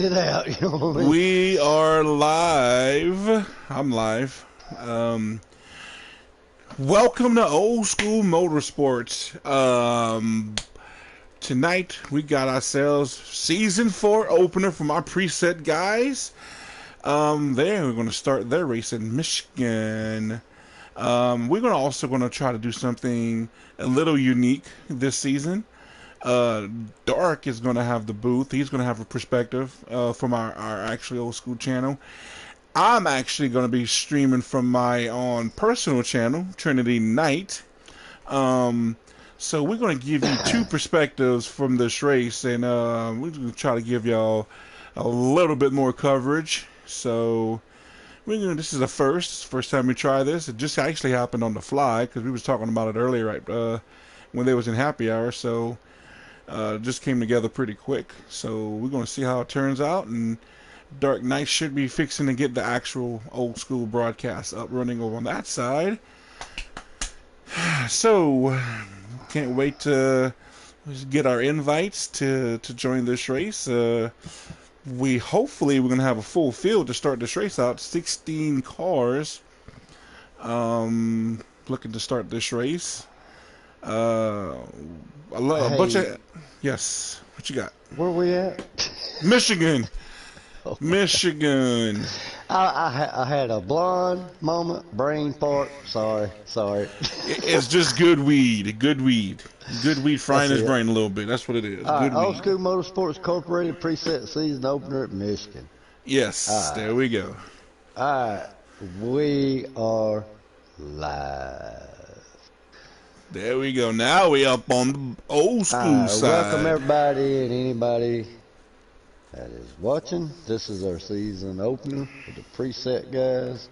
it out. You know what I mean? We are live. I'm live. Um, Welcome to Old School Motorsports. Tonight we got ourselves season 4 opener from our preset guys. There we're going to start their race in Michigan. We're going to try to do something a little unique this season. Dark is going to have the booth. He's going to have a perspective from our actually old school channel. I'm actually going to be streaming from my own personal channel, Trinity Knight. Um, so we're going to give you two perspectives from this race, and we're going to try to give y'all a little bit more coverage. So this is the first time we try this. It just actually happened on the fly because we was talking about it earlier, right? When they was in happy hour. So it just came together pretty quick. So we're going to see how it turns out, and Dark Knight should be fixing to get the actual old school broadcast up running over on that side. So, can't wait to get our invites to join this race. We're gonna have a full field to start this race out. 16 cars. Looking to start this race. Uh, a bunch Hey, of yes. What you got? where we at? Michigan. Oh my God. Michigan. I had a blonde moment, brain fart. Sorry. It's just good weed. Good weed. Good weed frying That's his it. brain a little bit. That's what it is. All right, Good Old weed. School Motorsports Incorporated preset season opener at Michigan. Yes, All there we go. right, we are live. There we go. Now we up on the old school Welcome side. everybody and anybody that is watching. This is our season opener with the preset guys.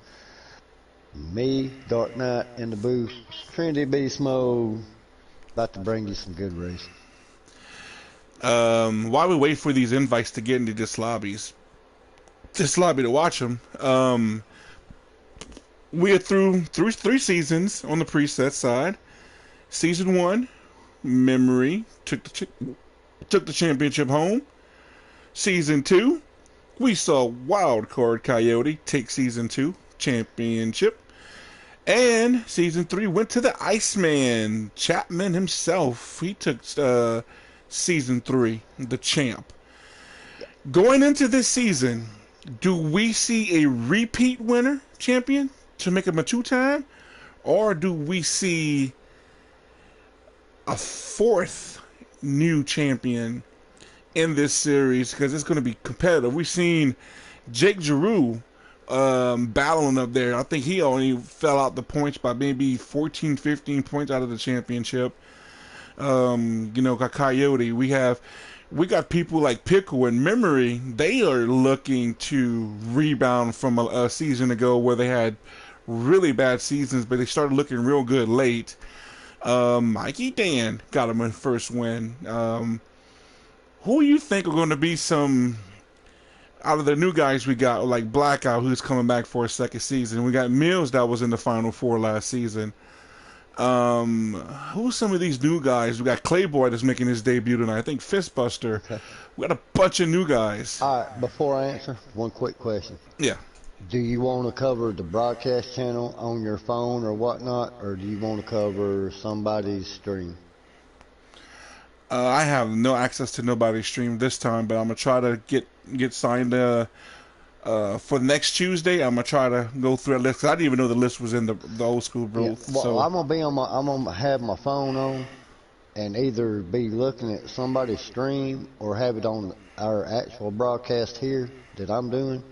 Me, Dark Knight in the booth, Trinity Beast Mode, about to bring you some good racing. While we wait for these invites to get into this lobby to watch them, we are through three seasons on the preset side. Season 1, Memory took the championship home. Season 2, we saw Wildcard Coyote take Season 2 championship. And Season 3 went to the Iceman, Chapman himself. He took Season 3, the champ. Going into this season, do we see a repeat winner champion to make him a two-time? Or do we see a fourth new champion in this series? Because it's going to be competitive. We've seen Jake Giroux battling up there. I think he only fell out the points by maybe 14, 15 points out of the championship. Got Coyote. We got people like Pickle and Memory. They are looking to rebound from a season ago where they had really bad seasons, but they started looking real good late. Mikey Dan got him a first win. Who you think are going to be some out of the new guys we got, like Blackout, who's coming back for a second season? We got Mills that was in the Final Four last season. Who's some of these new guys? We got Clayboy that's making his debut tonight. I think Fistbuster. Okay. We got a bunch of new guys. All right, before I answer, one quick question. Yeah. Do you want to cover the broadcast channel on your phone or whatnot, or do you want to cover somebody's stream? I have no access to nobody's stream this time, but I'm gonna try to get signed for next Tuesday. I'm gonna try to go through that list 'cause I didn't even know the list was in the old school Yeah, booth. well, So I'm gonna have my phone on and either be looking at somebody's stream or have it on our actual broadcast here that I'm doing.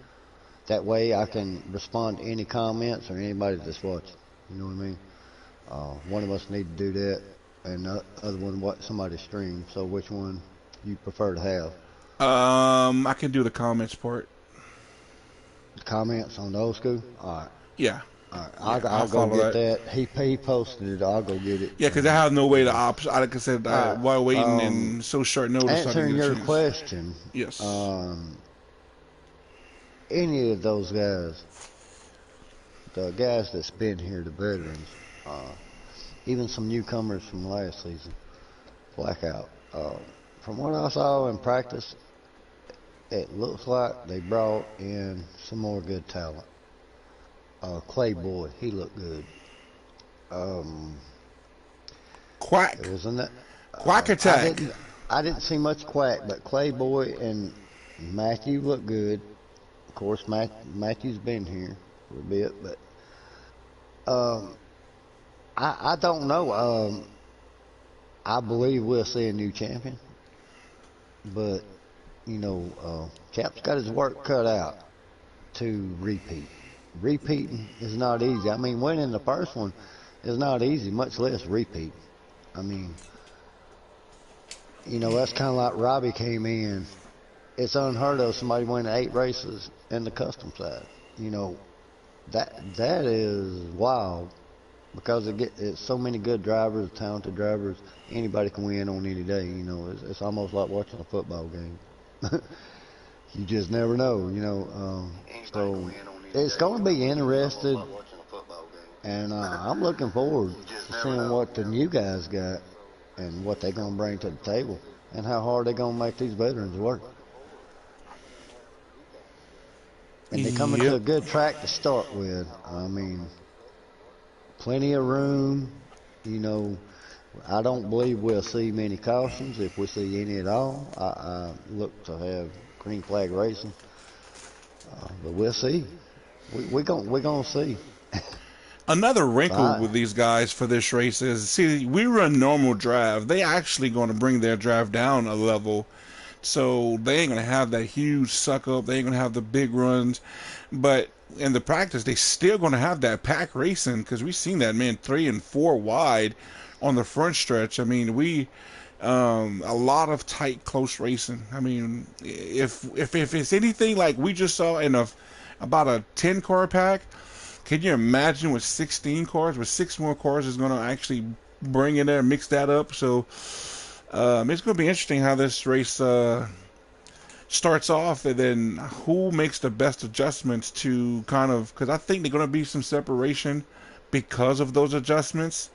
That way I can respond to any comments or anybody that's watching. You know what I mean? One of us need to do that, and the other one watch somebody's stream. So which one you prefer to have? I can do the comments part. The comments on the old school? All right. Yeah, All right, yeah, I'll I'll go follow get that. that. He posted it. I'll go get it. Yeah, because I have no way to opt. Like I said, All right. while waiting in so short notice, I didn't Answering get a your chance. question, Yes. um, any of those guys, the guys that's been here, the veterans, even some newcomers from last season, Blackout. From what I saw in practice, it looks like they brought in some more good talent. Clay Boyd, he looked good. Um, it Quack. was in that. Quack I attack. didn't, I didn't see much Quack, but Clay Boyd and Matthew looked good. Of course, Matthew's been here for a bit, but um, I don't know. I believe we'll see a new champion, but Cap's got his work cut out to repeat. Repeating is not easy. I mean, winning the first one is not easy, much less repeat. I mean, that's kind of like Robbie came in. It's unheard of somebody winning 8 races in the custom side. That is wild because it's so many good drivers, talented drivers. Anybody can win on any day. It's almost like watching a football game. You just never know. So it's going to be interesting, and I'm looking forward to seeing what the new guys got and what they're going to bring to the table and how hard they're going to make these veterans work. And they're coming to a good track to start with. I mean, plenty of room. I don't believe we'll see many cautions, if we see any at all. I look to have green flag racing, but we'll see. We're gonna see. Another wrinkle with these guys for this race is, see, we run normal drive. They actually going to bring their drive down a level. So they ain't going to have that huge suck up. They ain't going to have the big runs. But in the practice, they still going to have that pack racing, because we've seen that, man, 3 and 4 wide on the front stretch. I mean, a lot of tight, close racing. I mean, if it's anything like we just saw in about a 10-car pack, can you imagine with 16 cars, with 6 more cars is going to actually bring in there and mix that up? So it's going to be interesting how this race starts off, and then who makes the best adjustments to kind of, because I think there's going to be some separation because of those adjustments.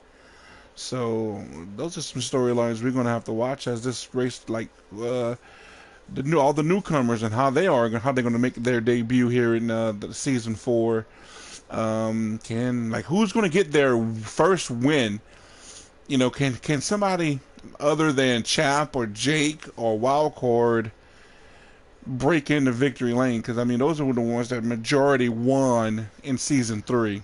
So those are some storylines we're going to have to watch as this race, like all the newcomers and how they're going to make their debut here in the season 4. Who's going to get their first win? Can somebody other than Chap or Jake or Wildcard break into victory lane? Because I mean, those are the ones that majority won in season 3.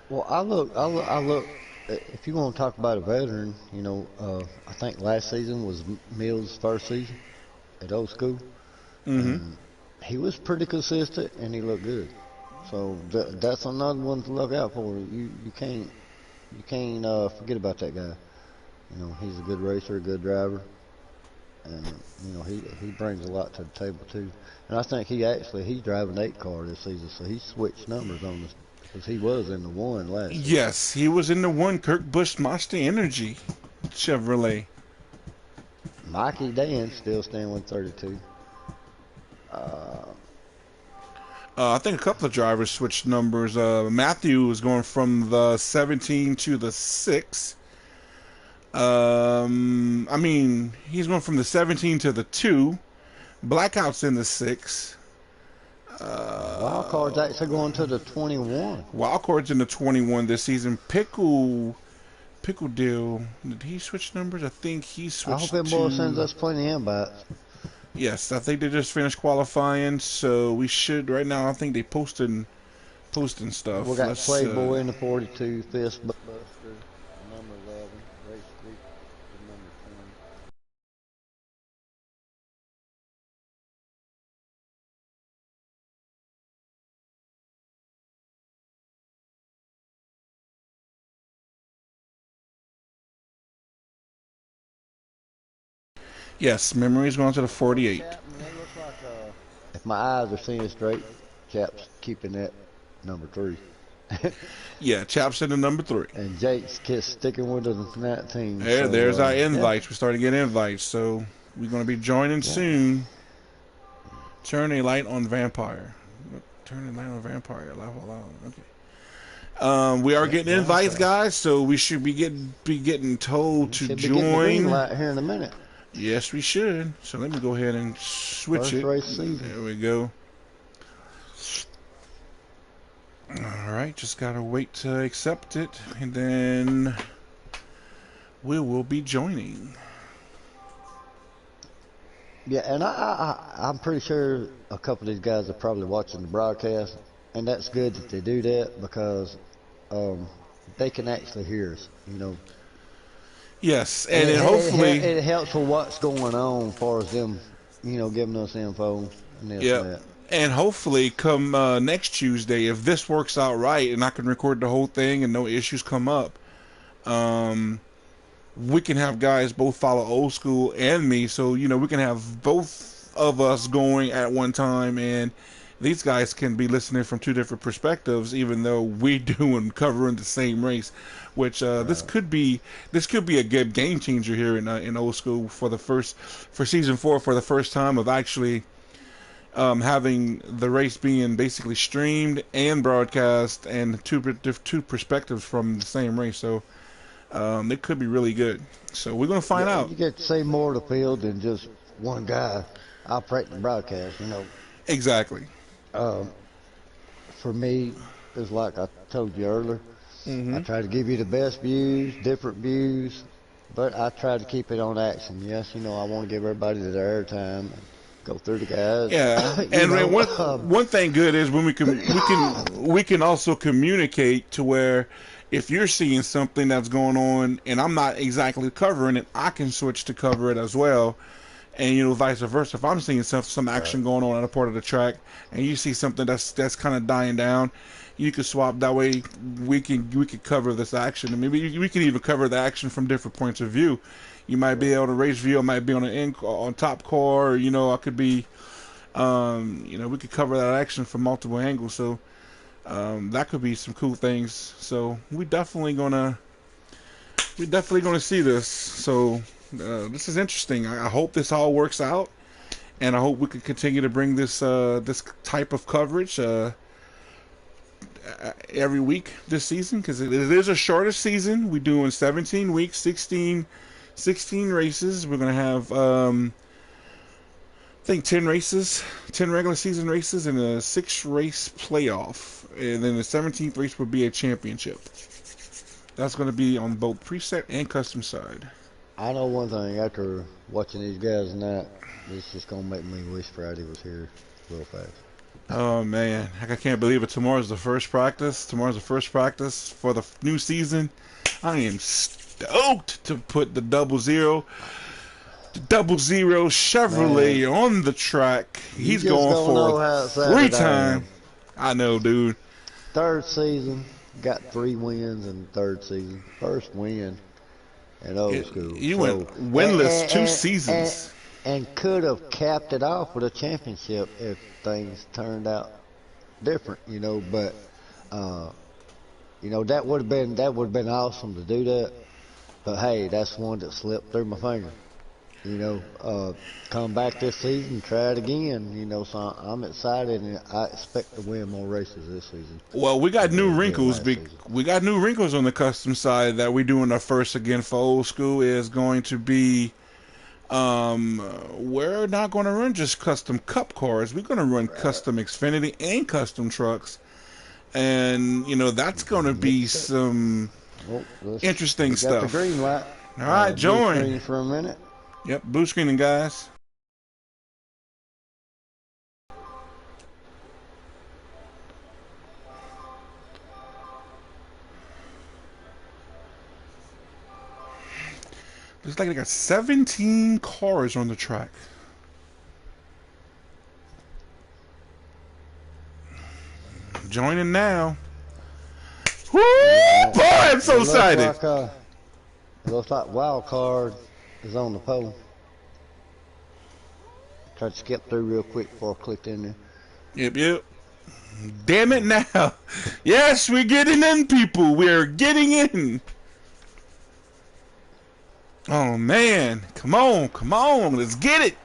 Well, I look. If you want to talk about a veteran, I think last season was Mills' first season at Old School. Mm-hmm. He was pretty consistent and he looked good. So that's another one to look out for. You can't forget about that guy. He's a good racer, a good driver, and he brings a lot to the table too. And I think he's driving 8 car this season, so he switched numbers on us because he was in the 1 last season. Yes, he was in the 1 Kurt Busch Monster Energy Chevrolet. Mikey Dan still staying with 32. I think a couple of drivers switched numbers. Matthew is going from the 17 to the 6. I mean, he's going from the 17 to the 2. Blackout's in the 6. Wildcard's actually going to the 21. Wildcard's in the 21 this season. Pickle Deal, did he switch numbers? I think he switched. I hope that boy sends us plenty of invites. Yes, I think they just finished qualifying, so we should right now. I think they posting stuff. We got Playboy in the 42, Fist Buster, number 11, Race Creek, number 20. Yes, Memory's going to the 48. If my eyes are seeing straight, Chap's keeping that number 3. Yeah, Chap's in the number 3. And Jake's sticking with the 19. There's our invites. We're starting to get invites, so we're going to be joining soon. Turn a light on Vampire. Turn a light on Vampire. Level out. Okay. We are getting invites, guys, so we should be getting told to join. Light here in a minute. Yes, we should. So let me go ahead and switch First it. race season. There we go. All right, just gotta wait to accept it, and then we will be joining. Yeah, and I'm pretty sure a couple of these guys are probably watching the broadcast, and that's good that they do that because they can actually hear us, you know. Yes, And and then hopefully, it helps with what's going on as far as them, you know, giving us info and this yeah, and that. and hopefully, come next Tuesday, if this works out right, and I can record the whole thing and no issues come up, um, we can have guys both follow old school and me, so you know we can have both of us going at one time, and these guys can be listening from two different perspectives, even though we doing covering the same race. Which Right. this could be a good game changer here in old school for season 4 for the first time of actually having the race being basically streamed and broadcast and two perspectives from the same race. So it could be really good. So we're gonna find Yeah, out. you get to see more of the field than just one guy operating the broadcast, you know. Exactly. Um, for me, it's like I told you earlier. I Hmm. try to give you the best views, different views, but I try to keep it on action. Yes, you know, I want to give everybody their airtime, go through the Yeah, guys, you and then know. one thing good is when we can also communicate to where if you're seeing something that's going on and I'm not exactly covering it, I can switch to cover it as well, and you know vice versa. If I'm seeing some Right. action going on at a part of the track and you see something that's kind of dying down, you can swap. That way we can cover this action, and maybe we can even cover the action from different points of view. You might be on a race view, I might be on an on top car, or, you know, I could be you know, we could cover that action from multiple angles, so that could be some cool things. So we definitely gonna see this. So this is interesting. I hope this all works out, and I hope we can continue to bring this type of coverage every week this season, because it is a shorter season. We're doing 17 weeks, 16 races. We're gonna have I think 10 races, 10 regular season races, and a 6 race playoff. And then the 17th race would be a championship. That's going to be on both preset and custom side. I know one thing after watching these guys and that, it's just gonna make me wish Friday was here real fast. Oh man, I can't believe it. Tomorrow's the first practice. Tomorrow's the first practice for the new season. I am stoked to put the double zero Man, Chevrolet on the track. you He's just going don't for know how three excited I time. am. I know, dude. Third season, got 3 wins in the third season. First win in old school. You went So winless two and, seasons. and could have capped it off with a championship if things turned out different, you know. But uh, you know that would have been awesome to do that. But hey, that's one that slipped through my finger. You know, come back this season, try it again. You know, so I'm excited and I expect to win more races this season Well, we got than new we did wrinkles. last season. We got new wrinkles on the custom side that we're doing our first again for old school. Is going to be we're not going to run just custom cup cars. We're going to run Right. custom Xfinity and custom trucks, and you know that's going to be Mixed up. some Well, interesting we got the stuff. green light. All right, Blue join. screen for a minute. Yep, blue screening, guys. Looks like they got 17 cars on the track. Joining now. Woo! Yeah, Boy, I'm it so looks excited. like wild card is on the pole. Tried to skip through real quick before I clicked in there. Yep, yep. Damn it now. Yes, we're getting in, people. We're getting in. Oh, man. Come on, come on. Let's get it.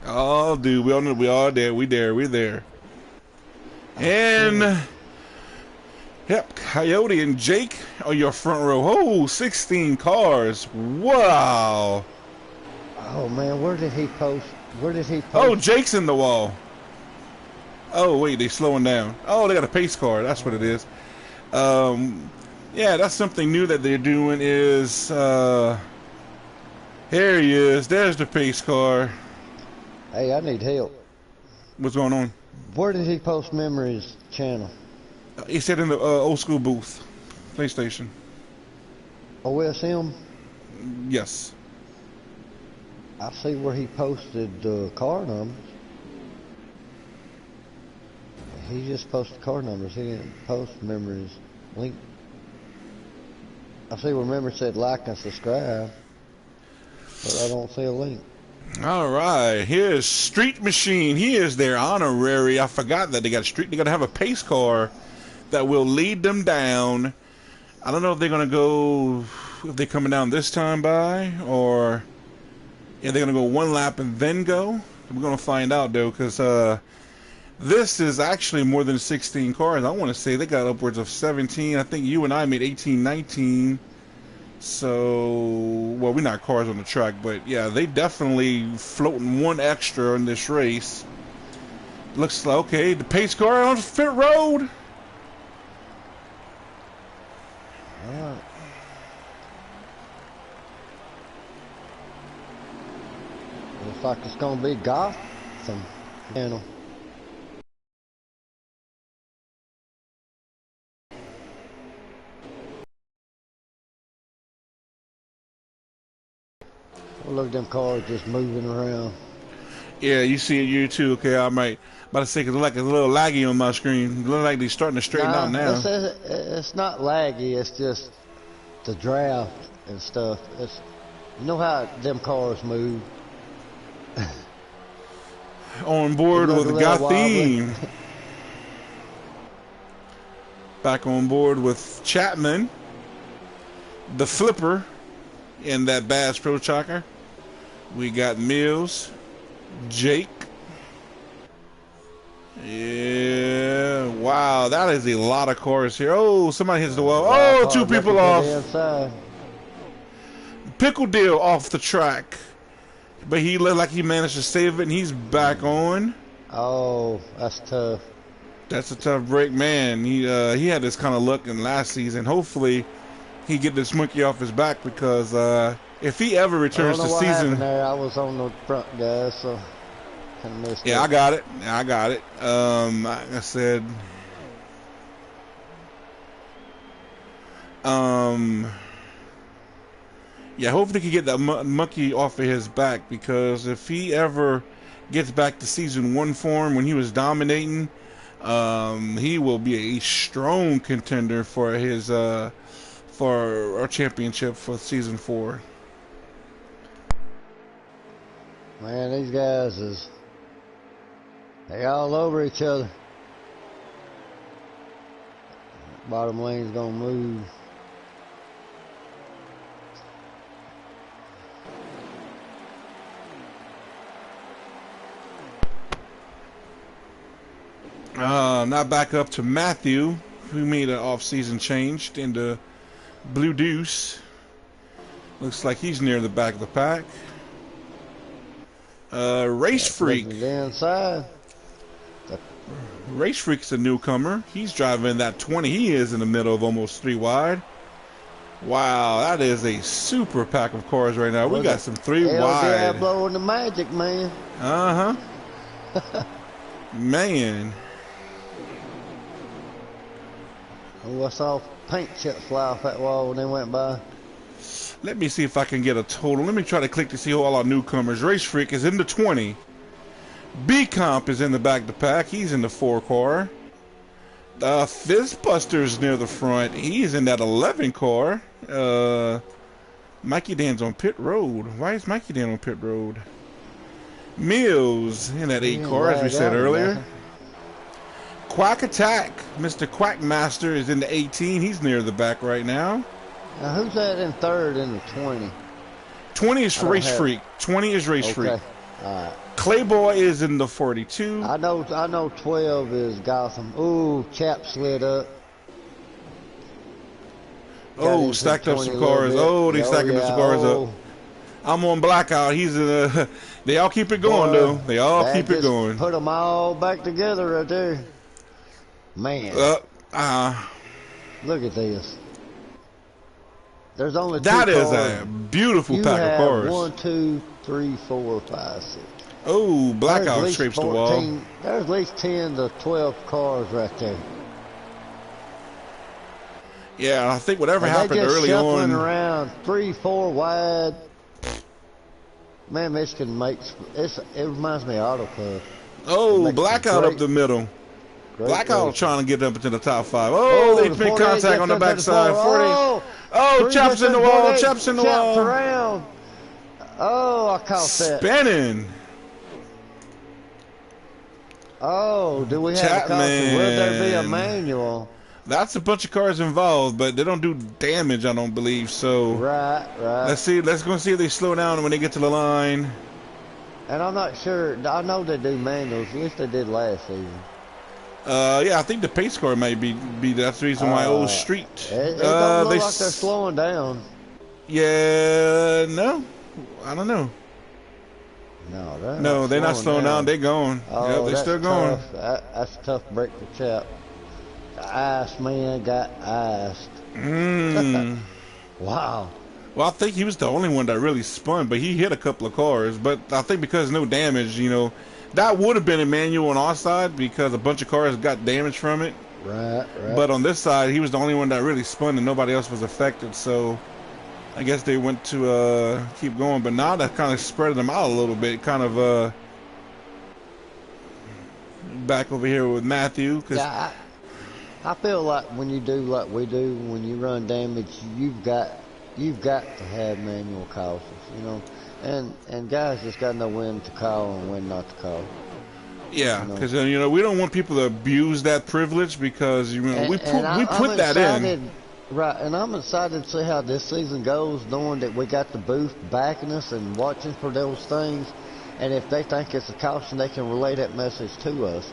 Oh, dude, we all there. We there. Okay. And, yep, Coyote and Jake are your front row. Oh, 16 cars. Wow. Oh man, where did he post? Where did he Oh, post? Jake's in the wall. Oh, wait, they slowing down. Oh, they got a pace car. That's what it is. Yeah, that's something new that they're doing is, here he is. There's the pace car. Hey, I need help. What's going on? Where did he post Memories channel? He said in the old school booth. PlayStation. OSM? Yes. I see where he posted car numbers. He just posted car numbers. He didn't post Memories link. I see where Memory said like and subscribe, but I don't see a link. All right, here's Street Machine. He is their honorary. I forgot that they got street. They're gonna have a pace car that will lead them down. I don't know if they're gonna go, if they're coming down this time by, or if they're gonna go one lap and then go. We're gonna find out though, because this is actually more than 16 cars. I want to say they got upwards of 17. I think you and I made 18, 19. So, well, we're not cars on the track, but yeah, they definitely floating one extra in this race. Looks like, okay, the pace car on pit road. Alright. Looks like it's gonna be Gotham channel. Oh, look at them cars just moving around. Yeah, you see it, you too. Okay, I might about to say because like it's a little laggy on my screen. It looks like they're starting to straighten out now. It's not laggy. It's just the draft and stuff. You know how them cars move. On board with Gotham. wobbly. Back on board with Chapman, the flipper, in that Bass Pro Tracker. We got Mills, Jake. Yeah, wow, that is a lot of cars here. Oh, somebody hits the wall. Oh, two people off. Pickle Deal off the track, but he looked like he managed to save it, and he's back on. Oh, that's tough. That's a tough break, man. He had this kind of luck in last season. Hopefully, he get this monkey off his back because if he ever returns to season, there. I was on the front, guys, so kind of missed it. I got it. I got it. Like I said, yeah. Hopefully, he can get that monkey off of his back because if he ever gets back to season 1 form when he was dominating, he will be a strong contender for his for our championship for season 4. Man, these guys they all over each other. Bottom lane's gonna move. Now back up to Matthew, who made an off-season change into Blue Deuce. Looks like he's near the back of the pack. Race Freak. Inside. Race Freak's a newcomer. He's driving that 20. He is in the middle of almost 3 wide. Wow, that is a super pack of cars right now. We got some 3 wide. Blowing the magic, man. Uh-huh. Man. Oh, I saw paint chips fly off that wall when they went by. Let me see if I can get a total. Let me try to click to see all our newcomers. Race Freak is in the 20. B-Comp is in the back of the pack. He's in the 4 car. Fizzbuster's near the front. He's in that 11 car. Mikey Dan's on pit road. Why is Mikey Dan on pit road? Mills in that 8 car, as we said earlier. Quack Attack, Mr. Quackmaster is in the 18. He's near the back right now. Now, who's that in third in the 20? 20 is Race Freak. 20 is Race Freak. All right. Clayboy is in the 42. I know 12 is Gotham. Ooh, Chap slid up. Oh, stacked up some cars. Oh, they stacking some cars up. I'm on Blackout. He's they all keep it going though. They all that keep it just going. put them all back together right there. Man, Uh, look at this. There's only two that is cars. a beautiful You pack of have cars. 1, 2, 3, 4, 5, 6. Oh, There's Blackout at least scrapes the wall. There's at least 10 to 12 cars right there. Yeah, I think whatever And happened they just early shuffling on. around 3, 4 wide. Man, Michigan makes it reminds me of Auto Club. Oh, Blackout great- up the middle. Great Blackout racing. trying to get up into the top 5. Oh, they the make 48 contact gets on the up to backside. 40. 40. Oh, Three chops gets in the up to wall. 48, Chops in the chops wall. around. Oh, I caught that. Spinning. Oh, do we have a caution? Will there be a Chapman. manual? That's a bunch of cars involved, but they don't do damage, I don't believe. So Right. let's see. Let's go see if they slow down when they get to the line. And I'm not sure. I know they do manuals. At least they did last season. Yeah, I think the pace car might be that's the reason why old Street. It don't look they like they're slowing down. Yeah, no, I don't know. No, they're not slowing down. They're going. Oh, Yep, they're that's still going. tough. That's a tough break for Chap. The ice man got iced. Wow. Well, I think he was the only one that really spun, but he hit a couple of cars. But I think because no damage, that would have been a manual on our side because a bunch of cars got damage from it. Right. But on this side, he was the only one that really spun and nobody else was affected. So I guess they went to keep going. But now that kind of spread them out a little bit. Kind of back over here with Matthew. Yeah, I feel like when you do like we do, when you run damage, you've got to have manual cautions, and guys just got to know when to call and when not to call. Yeah, because we don't want people to abuse that privilege because we put that in. Right, and I'm excited to see how this season goes, knowing that we got the booth backing us and watching for those things. And if they think it's a caution, they can relay that message to us.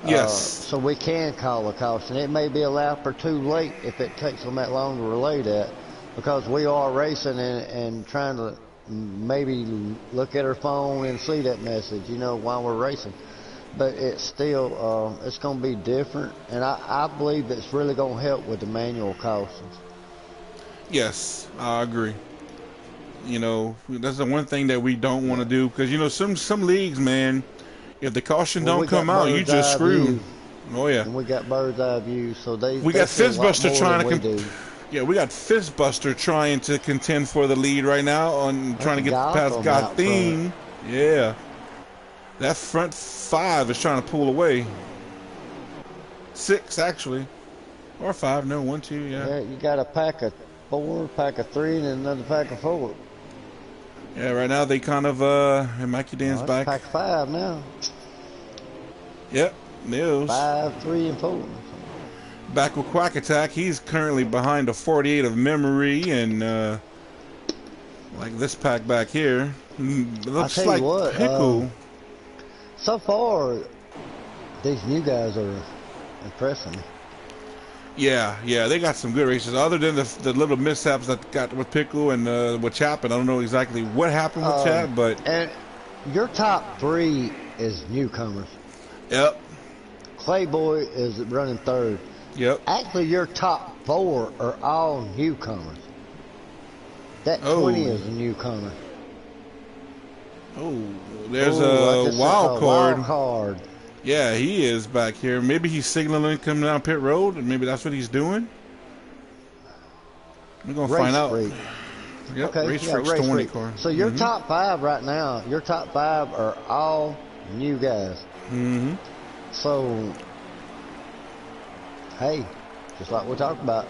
Yes. So we can call a caution. It may be a lap or two late if it takes them that long to relay that, because we are racing and trying to maybe look at our phone and see that message, while we're racing. But it's still, it's going to be different, and I believe it's really going to help with the manual cautions. Yes, I agree. That's the one thing that we don't want to do because some leagues, man, if the caution don't come out, you just screw. Oh yeah. And we got bird's eye view, so we got Fistbuster trying to. Yeah, we got Fistbuster trying to contend for the lead right now on trying to get past Gotham. Yeah. That front 5 is trying to pull away. 6 actually, or 5? No, 1, 2. Yeah, you got a pack of 4, pack of 3, and another pack of 4. Yeah, right now they kind of and Mikey Dan's back. Pack 5 now. Yep, Mills. 5, 3, and 4. Back with Quack Attack. He's currently behind a 48 of Memory and like this pack back here. It looks like Pickle. So far, these new guys are impressing me. Yeah, they got some good races. Other than the little mishaps that got with Pickle and with Chapman, I don't know exactly what happened with Chap, but and your top 3 is newcomers. Yep. Clayboy is running 3rd. Yep. Actually, your top 4 are all newcomers. That 20 is a newcomer. Oh, there's a wild card. Wild card. Yeah, he is back here. Maybe he's signaling coming down pit road, and maybe that's what he's doing. We're gonna find out. Yep, okay, Race Freaks 20 car. So your top 5 right now, your top 5 are all new guys. Mm-hmm. So, hey, just like we talked about,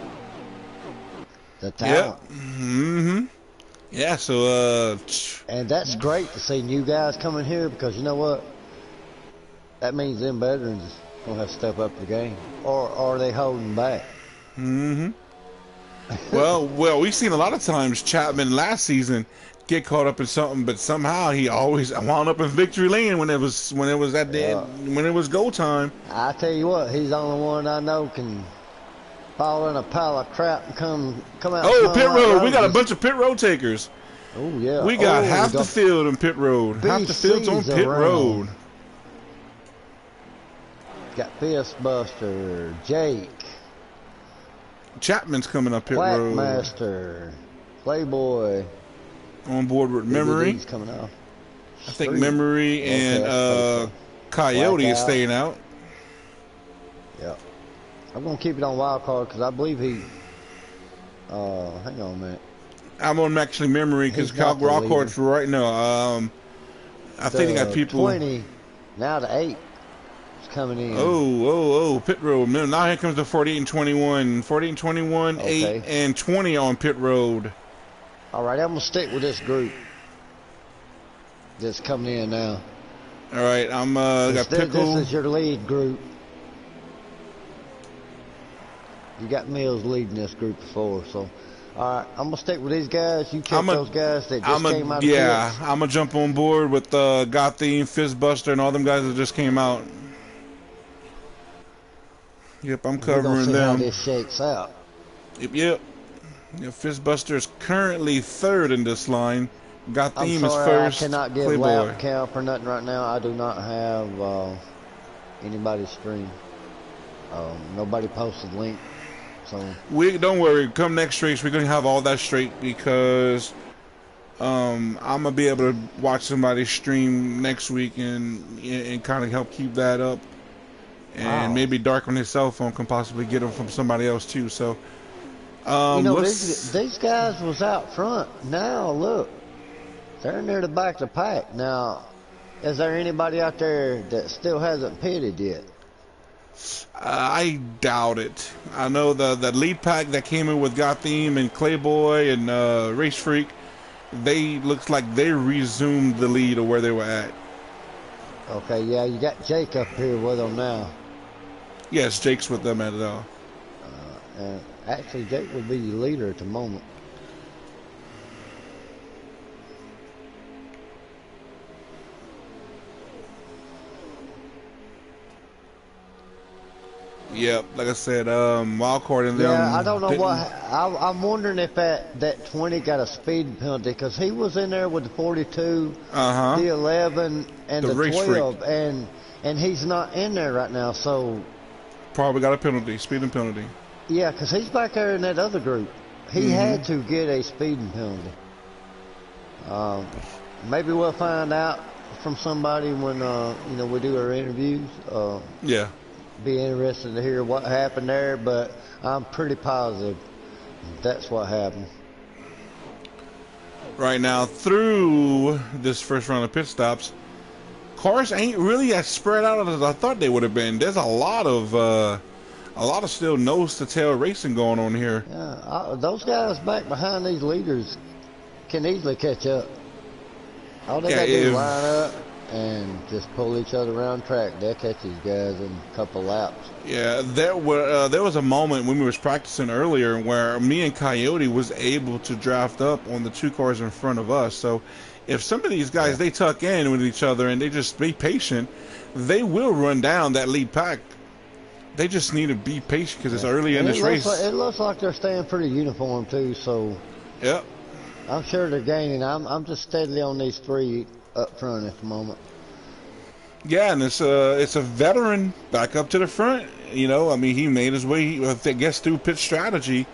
the talent. Yep. Mm-hmm. Yeah, so and that's great to see new guys coming here, because you know what? That means them veterans gonna have to step up the game, or are they holding back? Mm-hmm. well, we've seen a lot of times Chapman last season get caught up in something, but somehow he always wound up in victory lane when it was at the end, when it was go time. I tell you what, he's the only one I know can fall in a pile of crap and come out. Oh, pit road! We got a bunch of pit road takers. Oh yeah. We got half we the field in pit road. Half the field's on BC's pit around. road. Got Fistbuster, Jake, Chapman's coming up pit road. Quackmaster, Playboy. On board with Memory. BBD's coming off. I think Street. Memory and Okay, Coyote is Blackout. staying out. Yep. I'm gonna keep it on wild card because I believe he. Hang on a minute. I'm on actually Memory because He's Cal not the Rockhart's right now. I think they got people. 20 now to 8 is coming in. Oh, pit road. Now here comes the 48 and 21. 48 and 21, Okay. 8 and 20 on pit road. All right, I'm gonna stick with this group that's coming in now. All right, I'm got This Pickle. is your lead group. You got Mills leading this group of 4, so all right, I'm gonna stick with these guys. You check those guys that just came out of pits. I'm gonna jump on board with Gotham, Fistbuster, and all them guys that just came out. Yep, I'm We're gonna covering see how them. this shakes out. Yep. Fistbuster is currently 3rd in this line. Gotham I'm is sorry, 1st. I cannot give Playboy. lap count or nothing right now. I do not have anybody's stream. Nobody posted link, so We don't worry. Come next race, we're gonna have all that straight because I'm gonna be able to watch somebody stream next week and kind of help keep that up. And Wow. maybe Dark on his cell phone can possibly get them from somebody else too. So, these guys was out front. Now look, they're near the back of the pack. Now, is there anybody out there that still hasn't pitted yet? I doubt it. I know the lead pack that came in with Gotham and Clayboy and Race Freak, they looks like they resumed the lead of where they were at. Okay, yeah, you got Jake up here with them now. Yes, Jake's with them at And actually, Jake would be your leader at the moment. Yep, like I said, Wildcard and them. Yeah, I don't know didn't- what. I'm wondering if that 20 got a speed penalty because he was in there with the 42, Uh-huh. the 11, and The the race 12, and he's not in there right now. So Probably got a penalty, speeding penalty. yeah, because he's back there in that other group. He had to get a speeding penalty. Maybe we'll find out from somebody when we do our interviews. Yeah. Be interested to hear what happened there, but I'm pretty positive that's what happened. Right now, through this first round of pit stops, cars ain't really as spread out as I thought they would have been. There's a lot of still nose to tail racing going on here. Yeah, those guys back behind these leaders can easily catch up. All they got to do is line up and just pull each other around track. They'll catch these guys in a couple laps. Yeah, there was a moment when we was practicing earlier where me and Coyote was able to draft up on the 2 cars in front of us. So if some of these guys, they tuck in with each other and they just be patient, they will run down that lead pack. They just need to be patient because it's early in this race. It looks like they're staying pretty uniform too, so Yep. I'm sure they're gaining. I'm just steadily on these 3 up front at the moment. Yeah, and it's a veteran back up to the front. You know, I mean, he made his way, I guess, through pit strategy.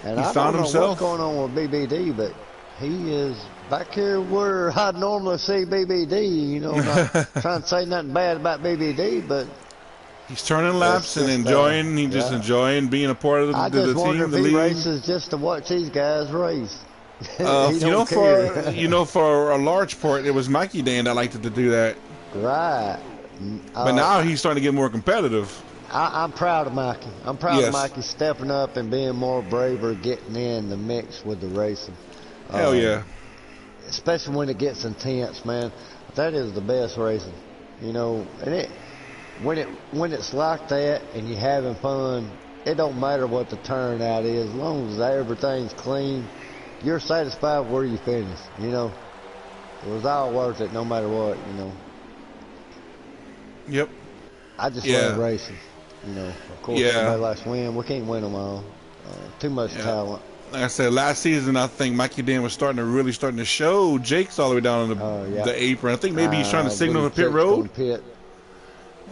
And He I found don't know himself. what's going on with BBD, but he is back here where I'd normally see BBD. You know, not trying to say nothing bad about BBD, but He's turning laps and just, enjoying. He's just yeah. enjoying being a part of I the just wonder team, if the he league. races just to watch these guys race. He You know, don't care. for a large part, it was Mikey Dan that liked to do that. Right. But now he's starting to get more competitive. I'm proud of Mikey. I'm proud Yes. of Mikey stepping up and being more braver, getting in the mix with the racing. Hell yeah. Especially when it gets intense, man. That is the best racing, you know. And when it's like that and you're having fun, it don't matter what the turnout is, as long as everything's clean. You're satisfied where you finish, you know. It was all worth it, no matter what, you know. Yep. I just Yeah. love racing, you know. Of course, Yeah. everybody likes to win. We can't win them all. Too much talent. like I said, last season I think Mikey Dan was really starting to show. Jake's all the way down on Yeah. the apron. I think maybe he's trying to signal for pit Jake's road. going pit.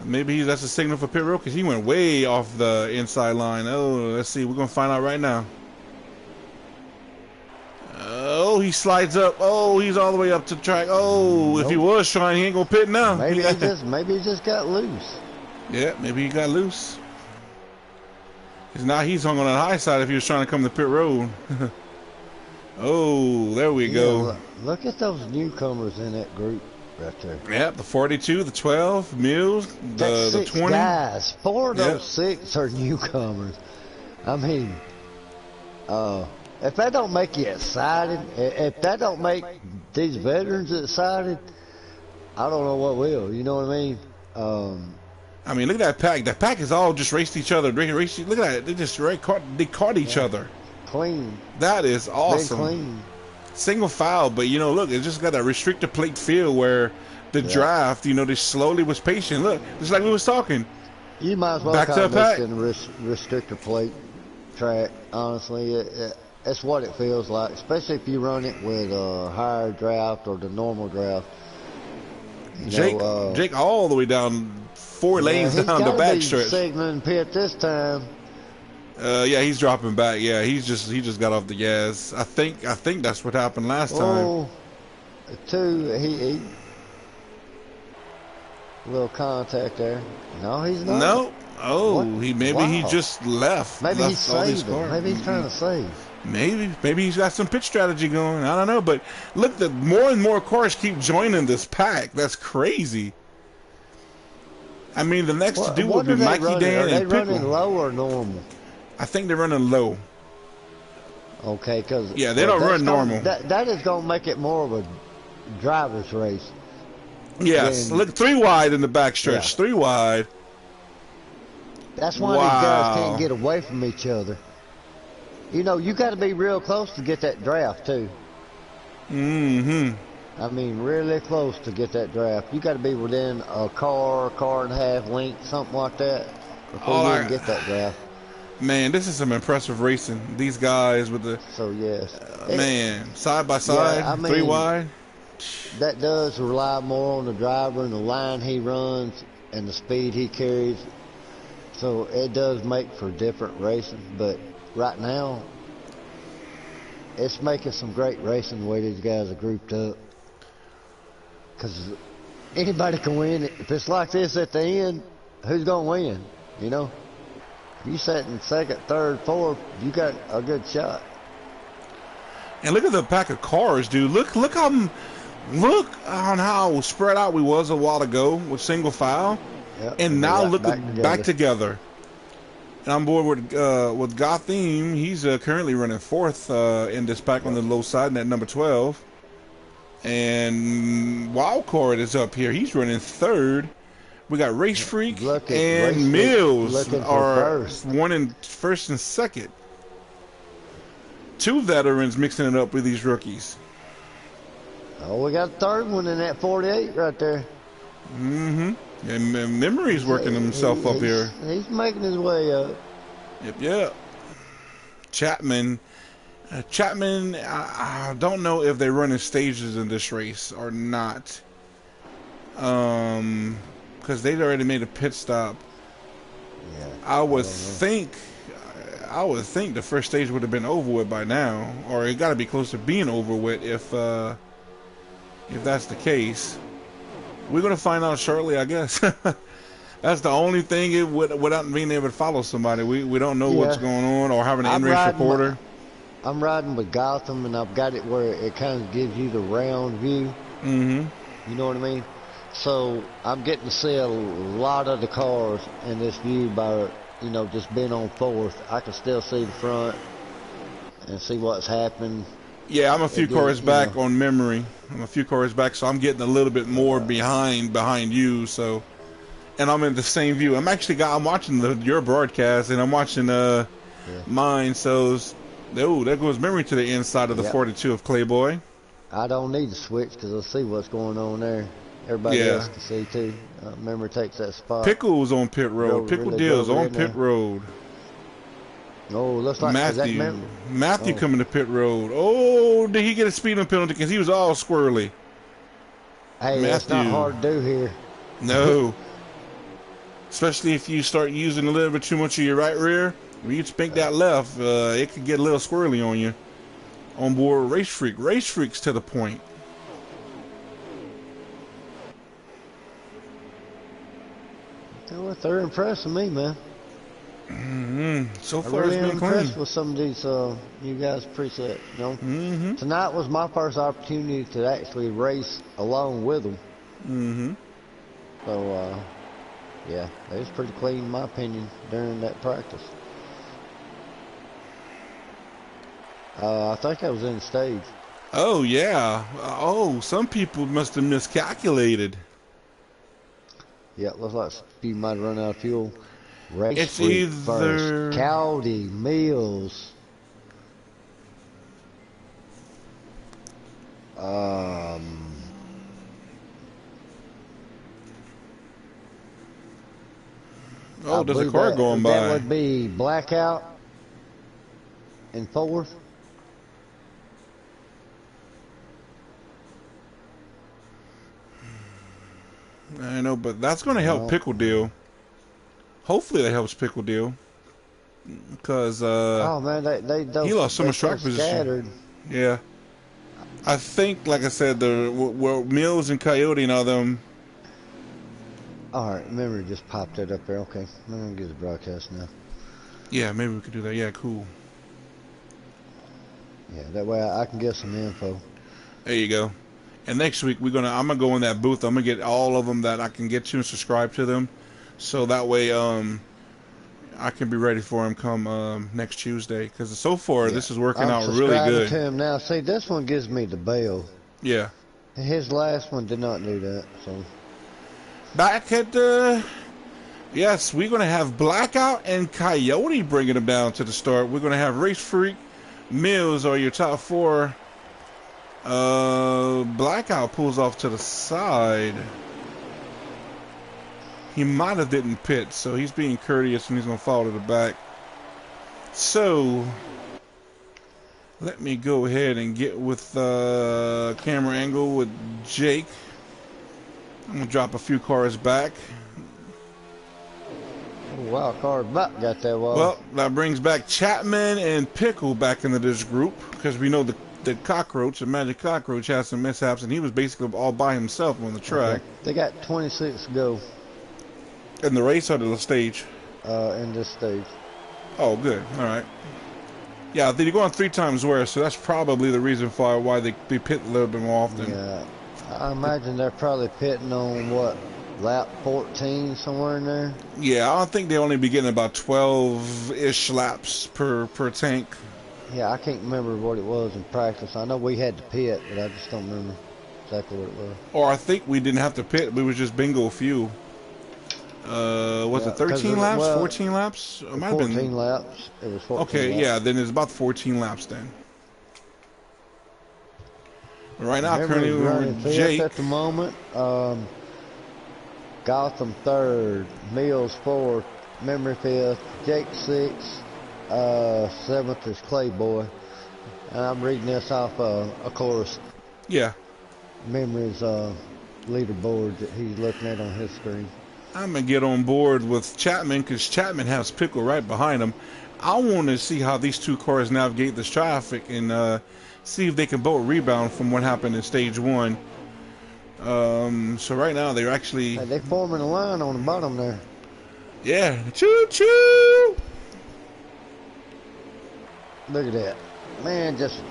Maybe that's a signal for pit road because he went way off the inside line. Oh, let's see. We're gonna find out right now. Oh, he slides up. Oh, he's all the way up to the track. Oh, Nope. If he was trying, he ain't gonna pit now. Maybe he just got loose. Yeah, maybe he got loose. Because now he's hung on the high side if he was trying to come to pit road. Oh, there we go. Look at those newcomers in that group right there. Yep, the 42, the 12, Mills, That's the six 20. guys. 4 of those Yep. 6 are newcomers. I mean, if that don't make you excited, if that don't make these veterans excited, I don't know what will. You know what I mean? I mean, look at that pack. That pack is all just raced each other. Look at that. They just caught each other. Clean. That is Been awesome. clean. Single file, but look, it just got a restrictor plate feel where the draft, they slowly was patient. Look, just like we was talking. You might as well Back call to the pack. this in restrictor plate track. Honestly, that's what it feels like, especially if you run it with a higher draft or the normal draft. Jake all the way down 4 lanes down the back stretch. Signaling pit this time. Yeah, he's dropping back. Yeah, he just got off the gas. I think that's what happened last time. Oh, 2, he little contact there. No, he's not. No. Oh, What? he just left. Maybe left he's all these saving. cars. Maybe he's trying to save. Maybe he's got some pitch strategy going. I don't know, but look, the more and more cars keep joining this pack. That's crazy. I mean, the next to do would be Mikey Dan and Are they running Pickle. low or normal? I think they're running low. Okay, because Yeah, they don't run normal. That is going to make it more of a driver's race. Yes, Then- look, 3 wide in the back stretch. Yeah. 3 wide. That's why these guys can't get away from each other. You got to be real close to get that draft too. Mm-hmm. I mean, really close to get that draft. You got to be within a car and a half length, something like that, before you can get that draft. Man, this is some impressive racing. These guys with the So yes, man side by side, I 3 mean- wide. that does rely more on the driver and the line he runs and the speed he carries. So it does make for different racing, but right now it's making some great racing the way these guys are grouped up. Because anybody can win. If it's like this at the end, who's going to win? If you sat in second, third, fourth, you got a good shot. And look at the pack of cars, dude. Look on how spread out we was a while ago with single file, Yep. and now They're look right back together. And I'm board with Gotham. He's currently running 4th in this pack on the low side, at number 12. And Wildcard is up here. He's running 3rd. We got Race Freak Look at and Race Freak Mills looking for are first. one in 1st and 2nd. 2 veterans mixing it up with these rookies. Oh, we got a third one in that 48 right there. Mm-hmm. And Memory's working himself up here. He's making his way up. Yep. Chapman. I don't know if they're running stages in this race or not. Because they'd already made a pit stop. Yeah. I would think the first stage would have been over with by now, or it got to be close to being over with if that's the case. We're gonna find out shortly, I guess. That's the only thing without being able to follow somebody. We don't know what's going on or having an in-race reporter. I'm riding with Gotham, and I've got it where it kind of gives you the round view. Mm-hmm. You know what I mean? So I'm getting to see a lot of the cars in this view by, just being on 4th. I can still see the front and see what's happening. Yeah, I'm a few cars back on Memory. I'm a few cars back, so I'm getting a little bit more behind you. So, and I'm in the same view. I'm watching your broadcast, and I'm watching mine. So, there goes Memory to the inside of the 42 of Clayboy. I don't need to switch because I see what's going on there. Everybody else can see too. Memory takes that spot. Pickle's on pit road. Pickle Deal's on pit road. Oh, looks like is that Matthew. Matthew Oh, coming to pit road. Oh, did he get a speeding penalty? Because he was all squirrely. hey, that's not Matthew. hard to do here. No. Especially if you start using a little bit too much of your right rear. When you spank that left, it could get a little squirrely on you. On board Race Freak. Race Freak's to the point. Well, they're impressing me, man. So I far really it's am been clean. impressed with some of these you guys preset. You know, tonight was my first opportunity to actually race along with them. So yeah, it was pretty clean in my opinion during that practice. I think I was in the stage. Oh, yeah. Oh, some people must have miscalculated. Yeah, looks like you might have run out of fuel. Race It's Freak first. either... Cowdy, Mills. Oh, I there's a believe car going by. That would be Blackout in fourth. I know, but that's going to help Pickle Deal. Hopefully that helps Pickle Deal. Because Oh man, he lost so much track position. Scattered. Yeah. I think, like I said, well, Mills and Coyote and all them. All right, memory just popped that up there. Okay, I'm gonna get the broadcast now. Yeah, maybe we could do that. Yeah, cool. Yeah, that way I can get some info. There you go. And next week I'm gonna go in that booth. I'm gonna get all of them that I can get to and subscribe to them, so that way I can be ready for him come next Tuesday. Because so far this is working out really good. To him now. See, this one gives me the bell. Yeah. His last one did not do that. So back at yes, we're gonna have Blackout and Coyote bringing them down to the start. We're gonna have Race Freak, Mills are your top four. Blackout pulls off to the side. He might have didn't pit, so he's being courteous and he's gonna fall to the back. So let me go ahead and get with camera angle with Jake. I'm gonna drop a few cars back. oh, wow, car back got that wall. Well, that brings back Chapman and Pickle back into this group because we know the Cockroach, the Magic Cockroach, has some mishaps, and he was basically all by himself on the track. Okay. They got 26 to go. In the race or the stage? In this stage. Oh, good. All right. Yeah, they're going 3 times worse, so that's probably the reason for why they pit a little bit more often. Yeah, I imagine they're probably pitting on what, lap 14 somewhere in there. Yeah, I don't think they only be getting about 12-ish laps per tank. Yeah, I can't remember what it was in practice. I know we had to pit, but I just don't remember exactly what it was. Or I think we didn't have to pit. We was just bingo fuel. Was it 13 laps? 14 laps? It might have been 14 laps. It was 14 okay, laps. yeah, then it's about 14 laps then. Right now, currently we're with Jake. At the moment. Gotham 3rd, Mills 4th, Memory 5th, Jake 6th, 7th is Clayboy. And I'm reading this off of course. Yeah. Memory's leaderboard that he's looking at on his screen. I'm going to get on board with Chapman because Chapman has Pickle right behind him. I want to see how these two cars navigate this traffic and see if they can both rebound from what happened in stage 1. So right now they're actually... Hey, they're forming a line on the bottom there. Yeah. Choo-choo! Look at that. Man, just...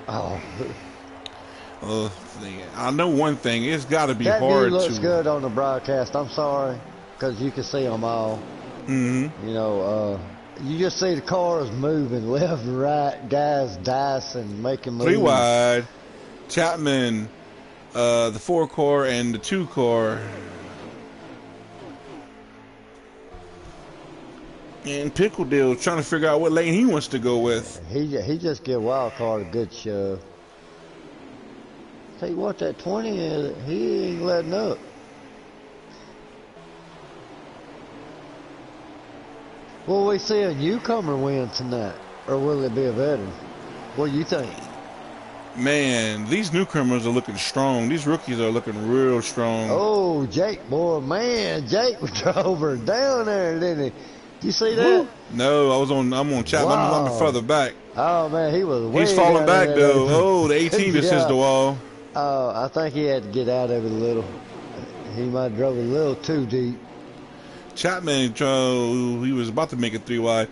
Oh... I know one thing. It's got to be that hard view looks to... good on the broadcast. I'm sorry, because you can see them all. Mm-hmm. You know, you just see the cars moving left and right, guys dicing, making moves. 3 wide. Chapman, the 4-car and the 2-car. And Pickle Deal trying to figure out what lane he wants to go with. He just give Wild Card a good shove. Tell you what, that 20 is, he ain't letting up. Will we see a newcomer win tonight, or will it be a veteran? What do you think? Man, these newcomers are looking strong. These rookies are looking real strong. Oh, Jake, boy, man, Jake drove her down there, didn't he? Did you see that? No, I'm on Chapman. Wow. I'm further back. Oh man, he was way He's falling down back in though. that. Oh, the 18 just hits Yeah. the wall. I think he had to get out of it a little. He might have drove a little too deep. Chapman, he was about to make it 3 wide.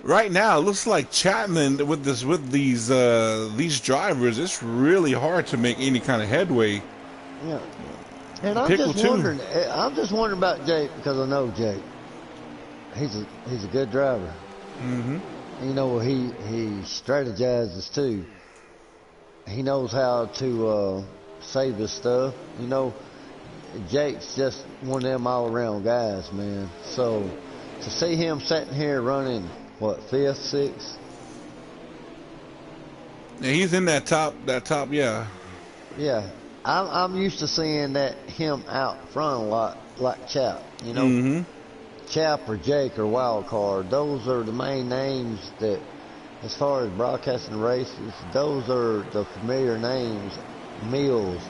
Right now, it looks like Chapman with these drivers. It's really hard to make any kind of headway. Yeah. And I'm Pickle just too. wondering. I'm just wondering about Jake because I know Jake. He's a good driver. Mm-hmm. You know, he strategizes too. He knows how to save his stuff. You know, Jake's just one of them all-around guys, man. So to see him sitting here running, what, 5th, 6th? Yeah, he's in that top, yeah. Yeah, I'm used to seeing that him out front a lot, like Chap. You know, Mm-hmm. Chap or Jake or Wild Card. Those are the main names that, as far as broadcasting races, those are the familiar names, Mills,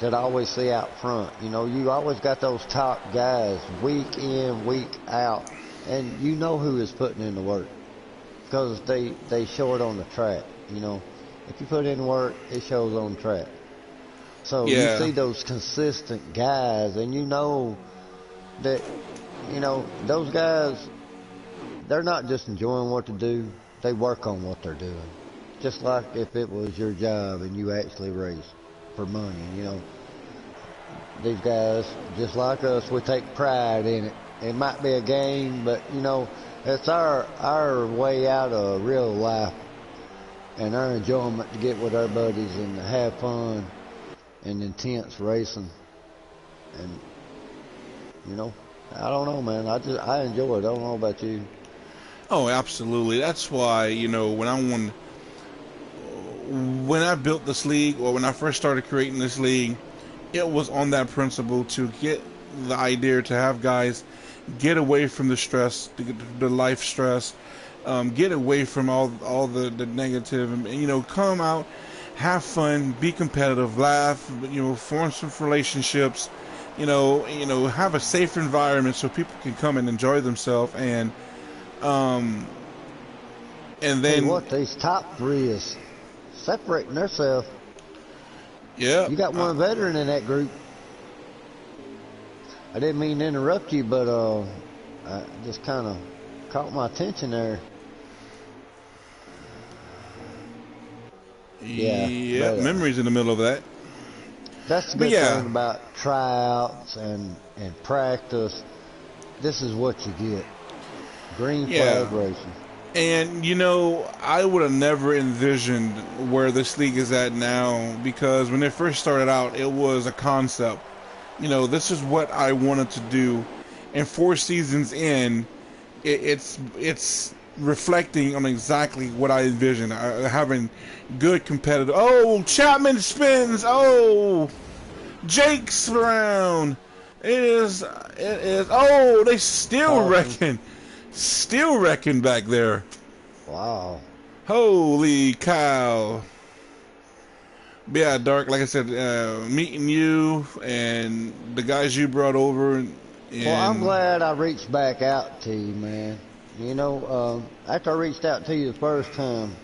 that I always see out front. You know, you always got those top guys week in, week out, and you know who is putting in the work because they show it on the track. You know, if you put in work, it shows on the track. So Yeah. you see those consistent guys, and you know that, you know, those guys, they're not just enjoying what they do, they work on what they're doing. Just like if it was your job and you actually race for money, you know. These guys, just like us, we take pride in it. It might be a game, but, you know, it's our way out of real life and our enjoyment to get with our buddies and to have fun and intense racing. And, you know, I don't know, man. I enjoy it. I don't know about you. Oh, absolutely. That's why, you know, when I built this league, or when I first started creating this league, it was on that principle to get the idea to have guys get away from the stress, the life stress, get away from all the negative, and, you know, come out, have fun, be competitive, laugh, you know, form some relationships, you know, have a safe environment so people can come and enjoy themselves, and Tell then you what, these top 3 is separating themselves. yeah, You got one veteran in that group. I didn't mean to interrupt you, but I just kind of caught my attention there. yeah, but, memories in the middle of that. That's the But good yeah. thing about tryouts and practice. This is what you get. Green Yeah. flag racing. And, you know, I would have never envisioned where this league is at now, because when it first started out, it was a concept. You know, this is what I wanted to do. And 4 seasons in, it's reflecting on exactly what I envisioned. Having good competitive. Oh, Chapman spins. Oh, Jake's around. It is. Oh, they still Awesome. reckon back there. Wow. Holy cow. Yeah, Dark, like I said, meeting you and the guys you brought over. And Well, I'm glad I reached back out to you, man. You know, after I reached out to you the first time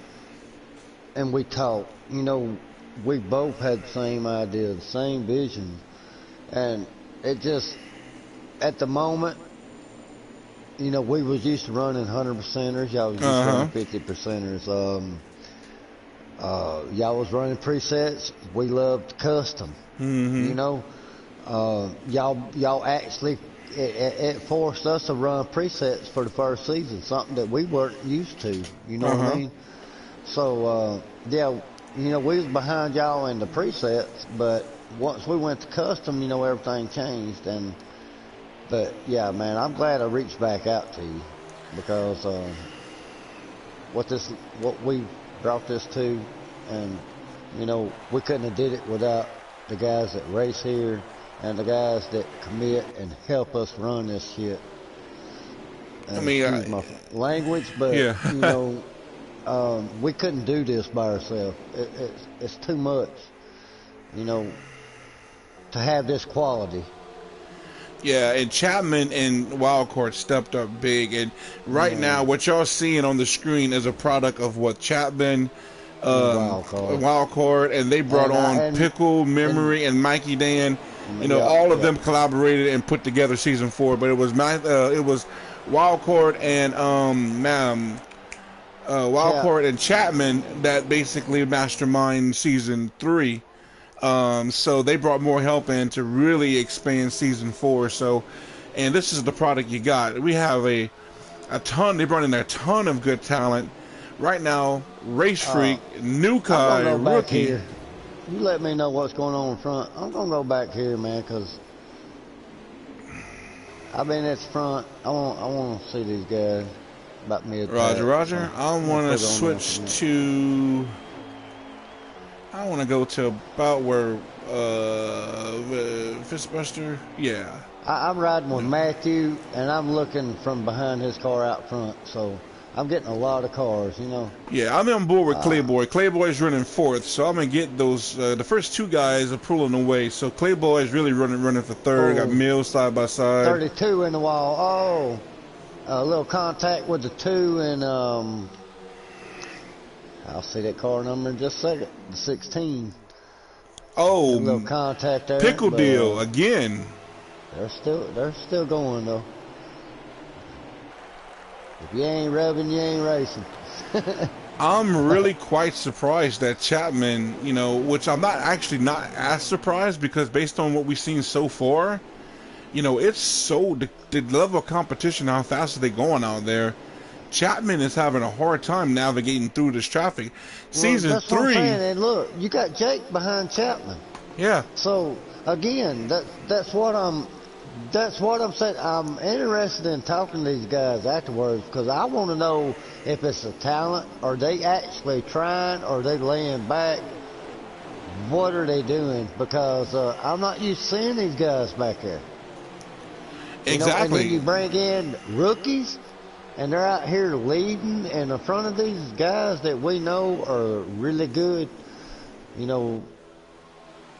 and we talked, you know, we both had the same idea, the same vision. And it just, at the moment, you know, we was used to running 100%ers. Y'all was used to running 50%ers. Y'all was running presets. We loved custom. Mm-hmm. You know, y'all actually, it forced us to run presets for the first season, something that we weren't used to. You know what I mean? So, yeah, you know, we was behind y'all in the presets, but once we went to custom, you know, everything changed. But yeah, man, I'm glad I reached back out to you because what we brought this to, and you know, we couldn't have did it without the guys that race here and the guys that commit and help us run this shit. I mean, excuse my language, but yeah. you know, we couldn't do this by ourselves. It's too much, you know, to have this quality. Yeah, and Chapman and Wildcard stepped up big, and right now Man, what y'all seeing on the screen is a product of what Chapman, and wild card, Wildcard, and they brought and on Pickle, and Memory, and Mikey Dan. You know, yeah, all of yeah, them collaborated and put together season 4, but it was Wildcard and Chap, Wildcard and Chapman that basically mastermind season 3. So they brought more help in to really expand season 4. So, and this is the product you got. We have a ton. They brought in a ton of good talent. Right now, Race Freak, New I'm gonna Kai, go back rookie. here. You let me know what's going on in front. I'm gonna go back here, man, because I've been at the front. I want to see these guys about me. Roger. I want to switch to. I want to go to about where Fistbuster. Yeah. I'm riding with Matthew, and I'm looking from behind his car out front. So I'm getting a lot of cars, you know. Yeah, I'm on board with Clayboy. Clayboy's running 4th, so I'm gonna get those. The first 2 guys are pulling away, so Clayboy's really running for 3rd. Got Mills side by side. 32 in the wall. Oh, a little contact with the 2, and I'll see that car number in just a second. The 16. Oh, a little contact there. Pickle but, deal again. They're still going though. If you ain't rubbing, you ain't racing. I'm really quite surprised that Chapman, you know, which I'm not as surprised because based on what we've seen so far, you know, it's so the level of competition, how fast are they going out there? Chapman is having a hard time navigating through this traffic. Season that's 3. What I'm saying. And look, you got Jake behind Chapman. Yeah. So again, that's what I'm saying. I'm interested in talking to these guys afterwards because I want to know if it's a talent, or they actually trying, or they laying back. What are they doing? Because I'm not used to seeing these guys back there. Exactly. And then you bring in rookies, and they're out here leading and in front of these guys that we know are really good. You know,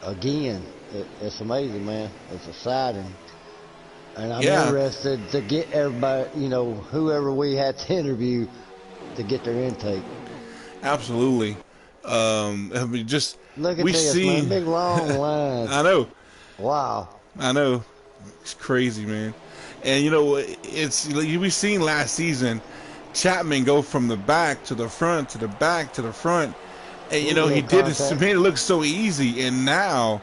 again, it's amazing, man. It's exciting. And I'm interested to get everybody, you know, whoever we had to interview to get their intake. Absolutely. I mean, just look at this, man. Big long lines. I know. Wow. I know. It's crazy, man. And you know, we seen last season Chapman go from the back to the front to the back to the front, and you know he made it look so easy. And now,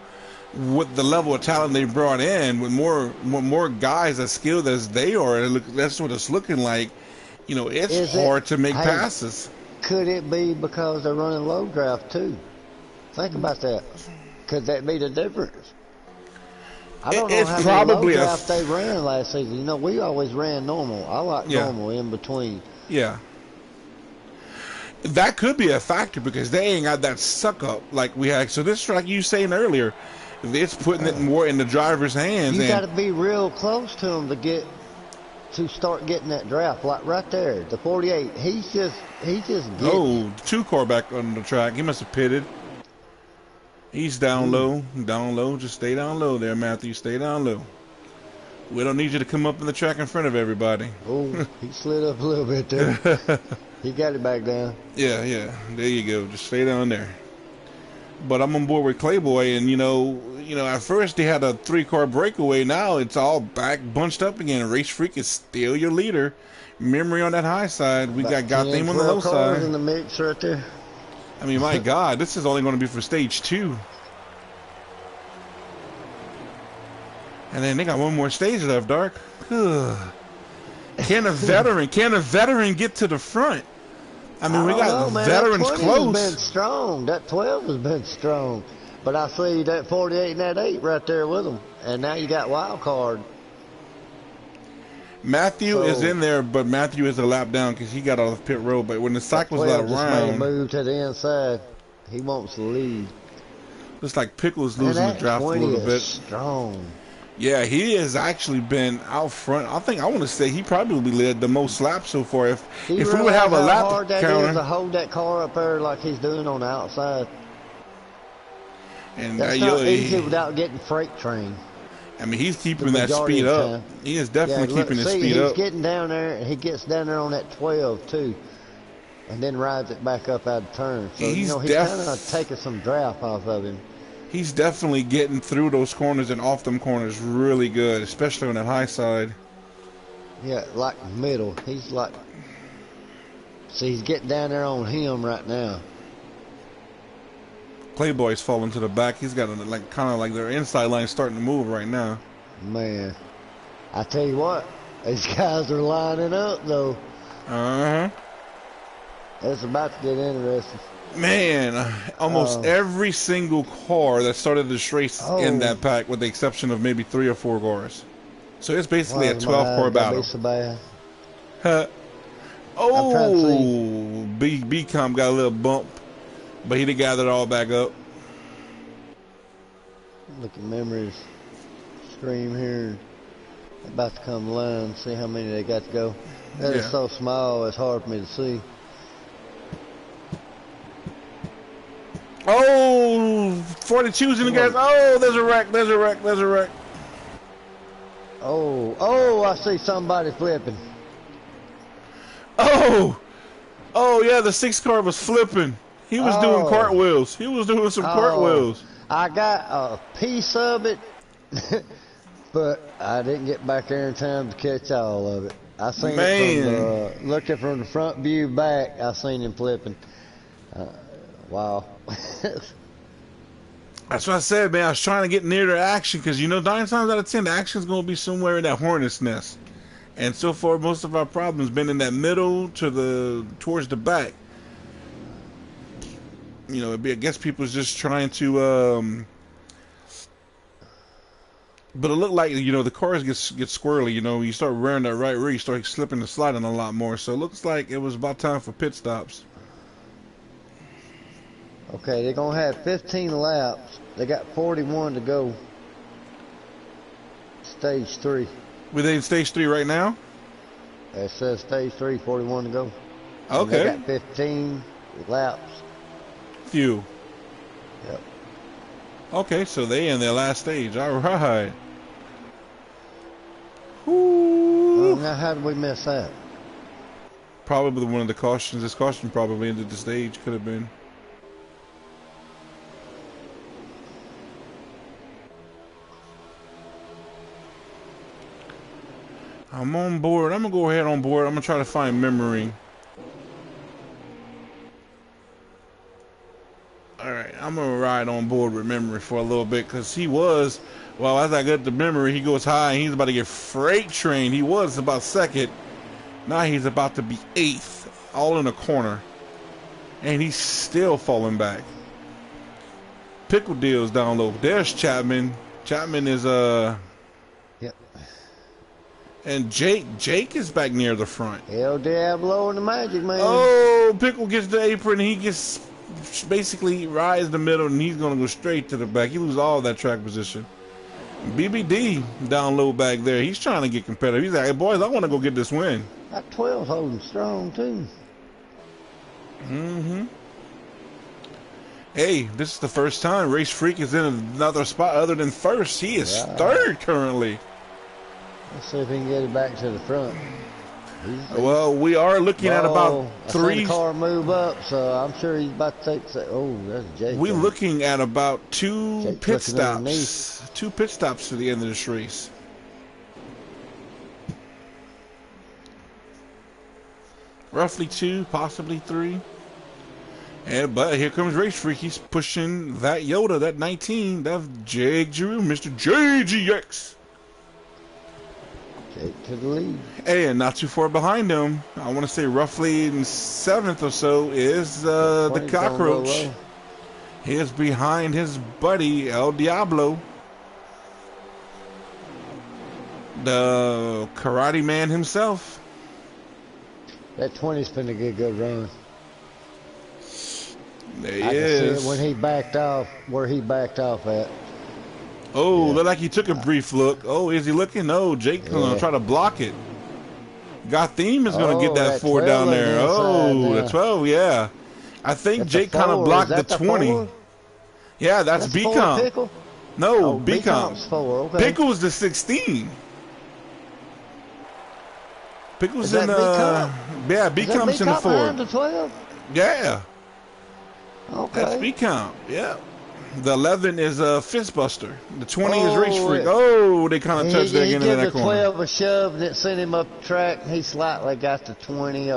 with the level of talent they brought in, with more guys as skilled as they are, that's what it's looking like. You know, it's hard to make passes. Could it be because they're running low draft too? Think about that. Could that be the difference? I don't know how many low draft they ran last season. You know, we always ran normal. I like normal in between. Yeah. That could be a factor because they ain't got that suck up like we had. So this, like you saying earlier, it's putting it more in the driver's hands. You got to be real close to him to start getting that draft. Like right there, the 48. He's just getting 2 car back on the track. He must have pitted. He's down low. Just stay down low there, Matthew. Stay down low. We don't need you to come up in the track in front of everybody. Oh, he slid up a little bit there. He got it back down. Yeah. There you go. Just stay down there. But I'm on board with Clayboy, and you know, at first they had a 3-car breakaway. Now it's all back bunched up again. Race Freak is still your leader. Memory on that high side. We got Gotham on the low side. In the mix right there. I mean, my God, this is only going to be for stage 2. And then they got one more stage left, Dark. Can a veteran get to the front? I mean, we got veterans close. Has been strong. That 12 has been strong. But I see that 48 and that 8 right there with them. And now you got wild card. Matthew is in there, but Matthew is a lap down because he got off pit road. But when the cycle's not around, just move to the inside. He wants to lead. Looks like Pickle's losing the draft a little bit. Strong. Yeah, he has actually been out front. I want to say he probably led the most laps so far. Do you If we would have realize a how lap hard that is counter, to hold that car up there like he's doing on the outside? and That's not easy without getting freight trained. I mean, he's The keeping that majority speed of the up. time. He is Yeah, definitely look, keeping his see, speed he's up. getting down there, and he gets down there on that 12 too, and then rides it back up out of turn. So He's he's kind of taking some draft off of him. He's definitely getting through those corners and off them corners really good, especially on that high side. Yeah, like middle. He's like, see, he's getting down there on him right now. Playboy's falling to the back. He's got kind of like their inside line starting to move right now. Man, I tell you what, these guys are lining up though. Uh huh. It's about to get interesting. Man, almost every single car that started this race in that pack, with the exception of maybe 3 or 4 cars. So it's basically a 12-car battle. Be so bad. Huh. Oh, B-Com got a little bump, but he done gathered it all back up. Look at Memory's stream here. About to come line. See how many they got to go. That is so small, it's hard for me to see. Oh, 42's in the gas. Oh, there's a wreck. There's a wreck. There's a wreck. Oh, I see somebody flipping. Oh, yeah, the 6 car was flipping. He was doing cartwheels. He was doing some cartwheels. I got a piece of it, but I didn't get back there in time to catch all of it. I seen it from looking from the front view back. I seen him flipping. Wow. That's what I said, man. I was trying to get near the action because, 9 times out of 10, the action's going to be somewhere in that hornet's nest. And so far, most of our problems been in that middle towards the back. I guess people's just trying to, but it looked like, the cars get squirrely. You start wearing that right rear, you start slipping and sliding a lot more. So it looks like it was about time for pit stops. Okay, they're going to have 15 laps. They got 41 to go. Stage 3. We're in stage 3 right now? It says stage 3, 41 to go. Okay. And they got 15 laps. Few. Yep. Okay, so they in their last stage. All right. Ooh. Now, how did we miss that? Probably one of the cautions. This caution probably ended the stage. Could have been. I'm on board. I'm going to go ahead on board. I'm going to try to find Memory. Alright, I'm going to ride on board with Memory for a little bit because he was, well, as I get the Memory, he goes high and he's about to get freight trained. He was about 2nd. Now he's about to be 8th, all in a corner. And he's still falling back. Pickle Deal's down low. There's Chapman. Chapman is, Yep. And Jake is back near the front. El Diablo and the Magic Man. Oh, Pickle gets the apron. He gets basically rides the middle, and he's going to go straight to the back. He loses all that track position. BBD down low back there. He's trying to get competitive. He's like, hey, boys, I want to go get this win. That 12's holding strong, too. Mm-hmm. Hey, this is the first time Race Freak is in another spot other than first. He is 3rd currently. Let's see if he can get it back to the front. Well, we are looking at about 3. I seen the car move up, so I'm sure he's about to take. Oh, that's Jake. We're looking at about 2 Jake's pit stops. 2 pit stops to the end of this race. Roughly 2, possibly 3. But here comes Race Freak. He's pushing that Yoda, that 19, that Jake Giroux, Mr. JGX. Jake to the lead. And not too far behind him, I want to say roughly in 7th or so, is the Cockroach. He is behind his buddy, El Diablo. The Karate Man himself. That 20's been a good run. There he I can is. see it when he backed off, where he backed off at. Oh, Yeah. looked like he took a brief look. Oh, is he looking? No, Jake gonna Yeah. try to block it. Gotham is gonna get Oh, that that 4 12 down looking there. inside Oh, the now. 12, yeah. I think That's a Jake kind of 4. Is blocked the that the 20. 4? Yeah, that's That's 4 B-Comp. Pickle? No, Oh, B-Comp. B-Comp's 4. Okay. Pickle's the 16. Is Pickle's in that B-Comp? yeah, Is that B-Comp's in the B-Comp 4. behind the 12? Yeah, that's Okay. B-Comp. Yeah. The 11 is Fistbuster. The 20 is Race Oh, Freak. Oh, they kind of touched there he again into gave that the corner. 12 a shove and it sent him up the track. He slightly got the 20.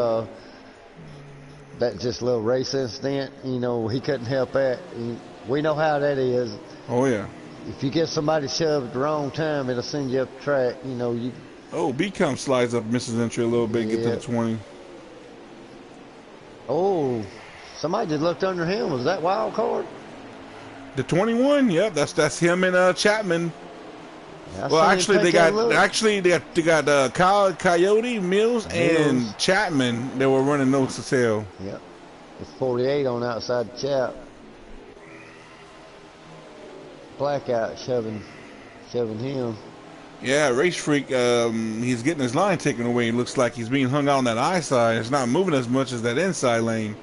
That's just a little race incident. You know, he couldn't help that. We know how that is. Oh, yeah. If you get somebody shoved at the wrong time, it'll send you up the track. You know, you. Oh, B-Comp slides up, misses entry a little bit, get to the Yeah. 20. Oh, somebody just looked under him. Was that wild card? The 21, yep, that's him and Chapman. I Well, seen him actually, take that look. they got Coyote, Mills, and Chapman. They were running nose to tail. Yep. It's 48 on outside the chap. Blackout shoving him. Yeah, Race Freak, he's getting his line taken away. It looks like he's being hung out on that eye side. It's not moving as much as that inside lane.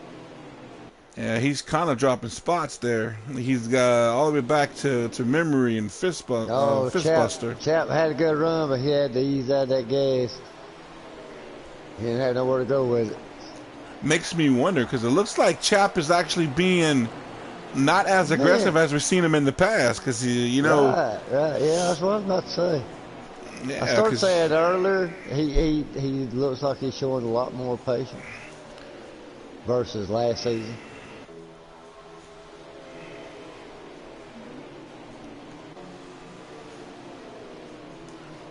Yeah, he's kind of dropping spots there. He's got all the way back to Memory and Fistbuster. Chap had a good run, but he had to ease out that gas. He didn't have nowhere to go with it. Makes me wonder, because it looks like Chap is actually being not as aggressive as we've seen him in the past, because, you know... Right. Yeah, that's what I was about to say. Yeah, I started saying earlier, he looks like he's showing a lot more patience versus last season.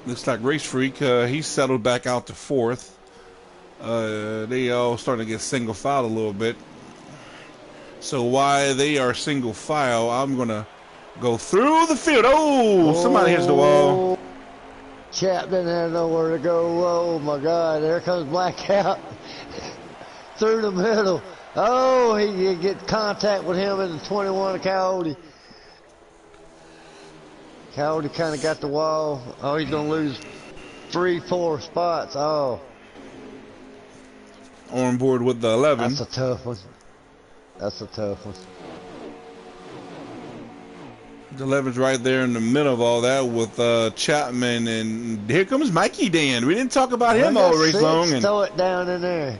Looks like Race Freak, he's settled back out to 4th. They all starting to get single file a little bit. So while they are single file, I'm going to go through the field. Oh, somebody hits the wall. Chap didn't have nowhere to go. Oh, my God. There comes Blackout through the middle. Oh, he get contact with him in the 21 of Coyote. Coyote kind of got the wall. Oh, he's going to lose 3-4 spots. Oh. On board with the 11. That's a tough one. That's a tough one. The 11's right there in the middle of all that with Chapman, and here comes Mikey Dan. We didn't talk about him all race long. And throw it down in there.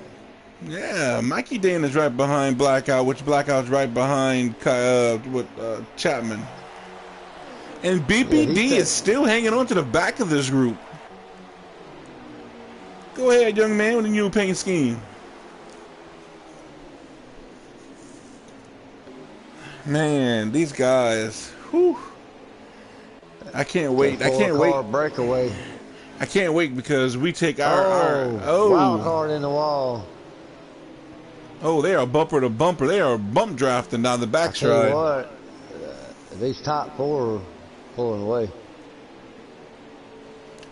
yeah, Mikey Dan is right behind Blackout, which Blackout's right behind Chapman. And BPD is still hanging on to the back of this group. Go ahead, young man, with the new paint scheme. Man, these guys, whew. I can't wait. I can't wait. Breakaway. I can't wait because we take our wild card in the wall. Oh, they are bumper to bumper. They are bump drafting down the backstride. I tell you what, these top 4 are pulling away.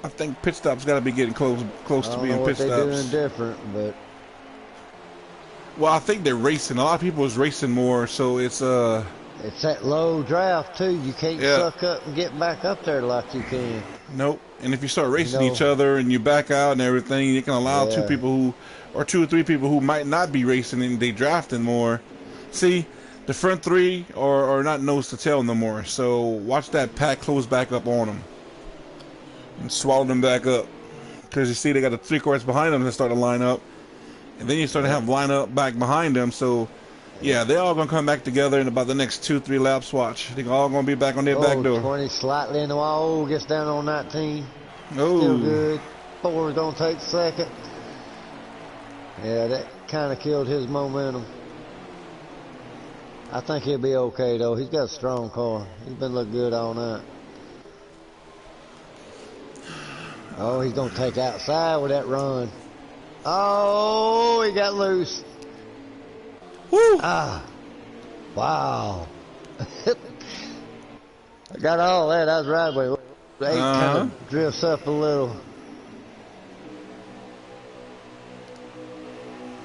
I think pit stops got to be getting close to being pit stops. They're doing different, but well, I think they're racing. A lot of people is racing more, so it's it's that low draft too. You can't suck up and get back up there like you can. Nope. And if you start racing each other and you back out and everything, you can allow 2 or 3 people who might not be racing and they drafting more. See, the front 3 are not nose to tail no more. So watch that pack close back up on them and swallow them back up. Because you see they got the 3 cars behind them that start to line up. And then you start to have line up back behind them. So, yeah, they're all going to come back together in about the next 2-3 laps. Watch. They're all going to be back on their back door. 20 slightly in the wall. Gets down on 19. Oh. Still good. 4 is going to take second. Yeah, that kind of killed his momentum. I think he'll be okay, though. He's got a strong car. He's been looking good all night. Oh, he's going to take outside with that run. Oh, he got loose. Woo! Ah. Wow. I got all that. I was right with it. The 8 kind of drifts up a little.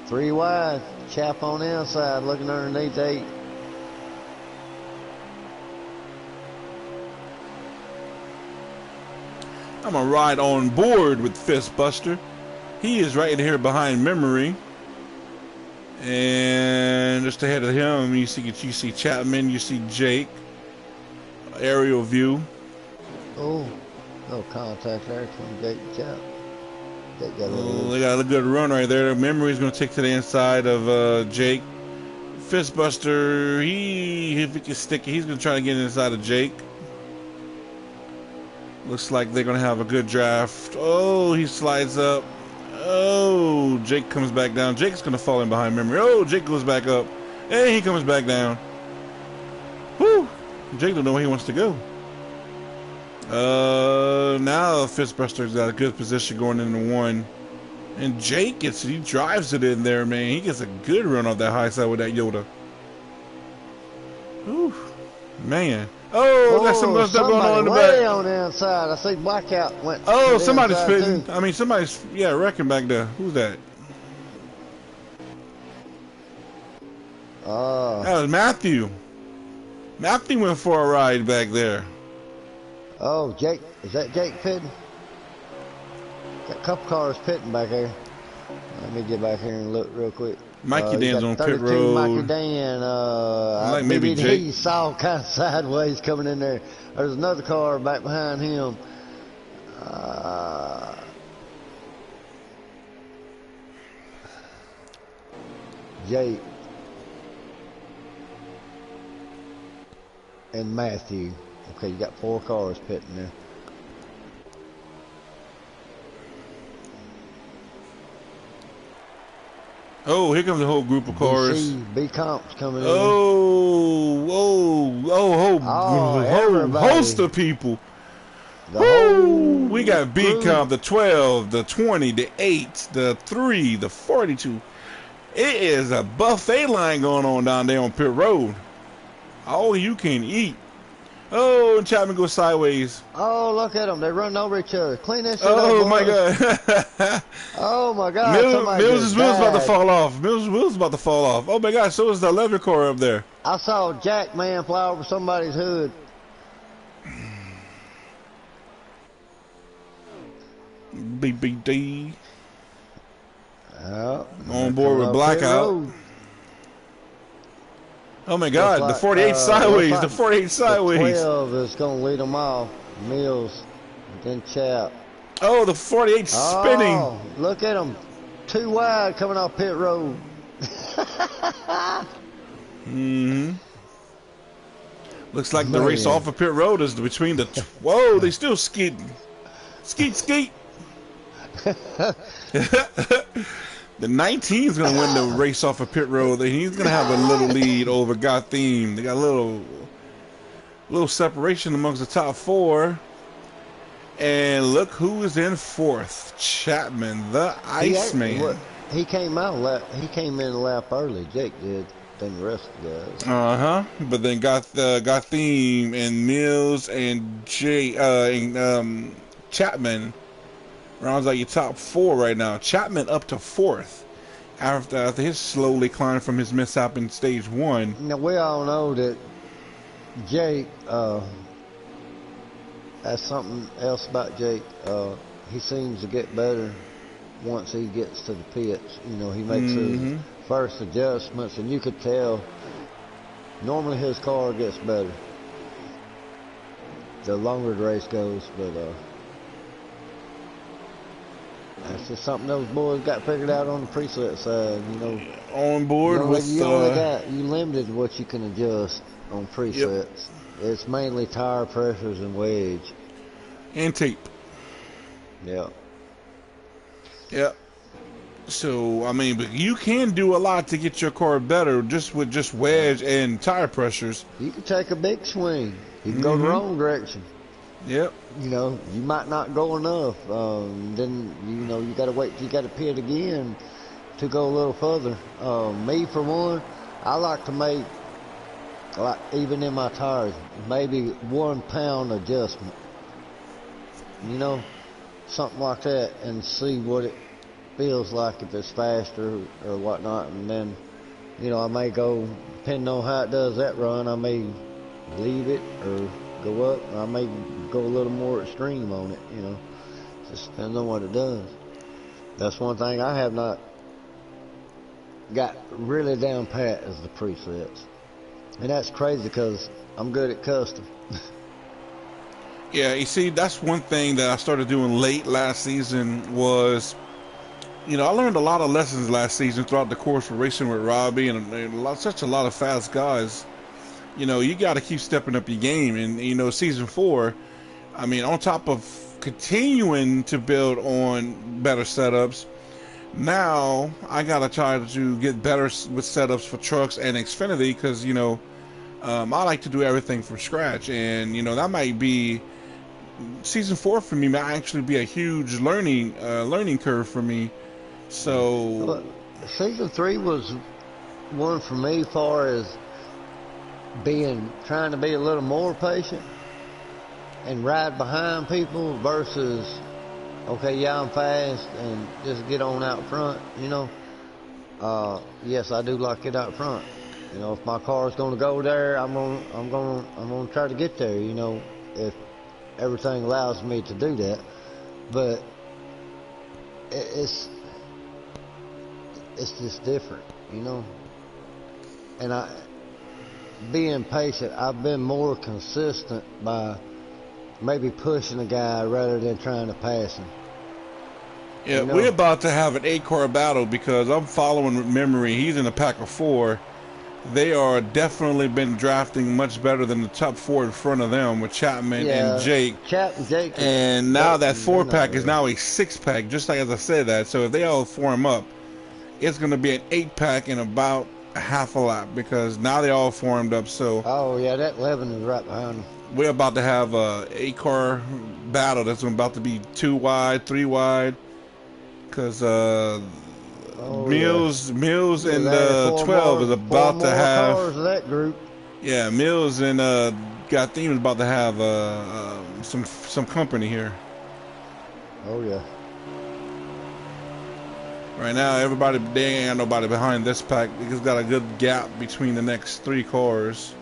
3 wide. Chap on the inside looking underneath 8. I'm gonna ride on board with Fistbuster. He is right here behind Memory. And just ahead of him, you see Chapman, you see Jake. Aerial view. Oh, no contact there between Jake and Chap. Jake got They got a good run right there. Memory's going to take to the inside of Jake. Fistbuster, if he can stick it, he's going to try to get inside of Jake. Looks like they're going to have a good draft. Oh, he slides up. Oh, Jake comes back down. Jake's going to fall in behind Memory. Oh, Jake goes back up. And he comes back down. Whew. Jake don't know where he wants to go. Now Fistbuster's got a good position going into one. And Jake he drives it in there, man. He gets a good run off that high side with that Yoda. Whew. Man. Oh, got some stuff going on in the back. Way on the inside. I see Blackout went. Oh, somebody's spitting. Too. I mean, somebody's, wrecking back there. Who's that? That was Matthew. Matthew went for a ride back there. Oh, Jake. Is that Jake pitting? Got a couple cars pitting back there. Let me get back here and look real quick. Mikey Dan's on pit road. Mikey Dan. Like maybe Jake. He saw kind of sideways coming in there. There's another car back behind him. Jake and Matthew. Okay, you got 4 cars pitting there. Oh, here comes a whole group of cars. B Comp's coming in. Oh, host of people. We got B Comp, the 12, the 20, the 8, the 3, the 42. It is a buffet line going on down there on pit road. All you can eat. Oh, and Chapman goes sideways. Oh, look at them. They run over each other. Clean that shit up. Oh, my God. Oh, my God. Mills' wheel's about to fall off. Mills' wheel's about to fall off. Oh, my God. So is the 11 car up there. I saw Jack Man fly over somebody's hood. BBD. On board with Blackout. Oh my God, like, the 48 sideways, like the 48 sideways. The 12 is going to lead them off. Mills, then Chap. Oh, the 48 spinning. Oh, look at them. 2 wide coming off pit road. Looks like the race off of pit road is between the... Whoa, they still skidding. Skeet. The 19 is going to win the race off of pit road. He's going to have a little lead over Gotham. They got a little separation amongst the top 4. And look who is in 4th. Chapman, the Iceman. He came in a lap early. Jake did than the rest of the guys. But then Gotham and Mills and Chapman rounds out your top 4 right now. Chapman up to 4th after his slowly climb from his mishap in stage 1. Now we all know that Jake. That's something else about Jake. He seems to get better once he gets to the pits. You know, he makes his first adjustments, and you could tell. Normally his car gets better the longer the race goes, but. That's just something those boys got figured out on the preset side, you know. On board with you limited what you can adjust on presets. Yep. It's mainly tire pressures and wedge. And tape. Yeah. Yep. So, I mean, but you can do a lot to get your car better just with just wedge and tire pressures. You can take a big swing. You can go the wrong direction. Yep. You know, you might not go enough. Then, you know, you got to wait till you got to pit again to go a little further. Me, for one, I like to make, like, even in my tires, maybe 1 pound adjustment. You know, something like that, and see what it feels like if it's faster or whatnot. And then, you know, I may go, depending on how it does that run, I may leave it or go up. I may go a little more extreme on it, you know. Just depends on what it does. That's one thing I have not got really down pat is the presets. And that's crazy because I'm good at custom. Yeah, you see, that's one thing that I started doing late last season was, you know, I learned a lot of lessons last season throughout the course of racing with Robbie and such a lot of fast guys. You know, you got to keep stepping up your game. And, you know, season 4, I mean, on top of continuing to build on better setups, now I got to try to get better with setups for trucks and Xfinity because, you know, I like to do everything from scratch. And, you know, that might be season 4 for me might actually be a huge learning curve for me. So But season 3 was one for me as far as trying to be a little more patient and ride behind people versus, okay, yeah, I'm fast and just get on out front, you know. Yes, I do like it out front. You know, if my car's going to go there, I'm gonna try to get there, you know, if everything allows me to do that. But it's just different, you know. And being patient, I've been more consistent by maybe pushing a guy rather than trying to pass him. yeah, You know? we're about to have an 8-car battle because I'm following Memory. He's in a pack of 4. They are definitely been drafting much better than the top 4 in front of them with Chapman and Jake. Jake. And now that 4-pack is now a 6-pack, just like as I said that. So if they all form up, it's going to be an 8-pack in about half a lap because now they all formed up. So Oh yeah, that 11 is right behind them. we're about to have a 8-car battle that's about to be 2 wide, 3 wide, because Mills and 12 is about to have cars of that group. Yeah, Mills and Gathim is about to have some company here. Oh yeah. Right now, everybody, they ain't got nobody behind this pack. It's got a good gap between the next 3 cars.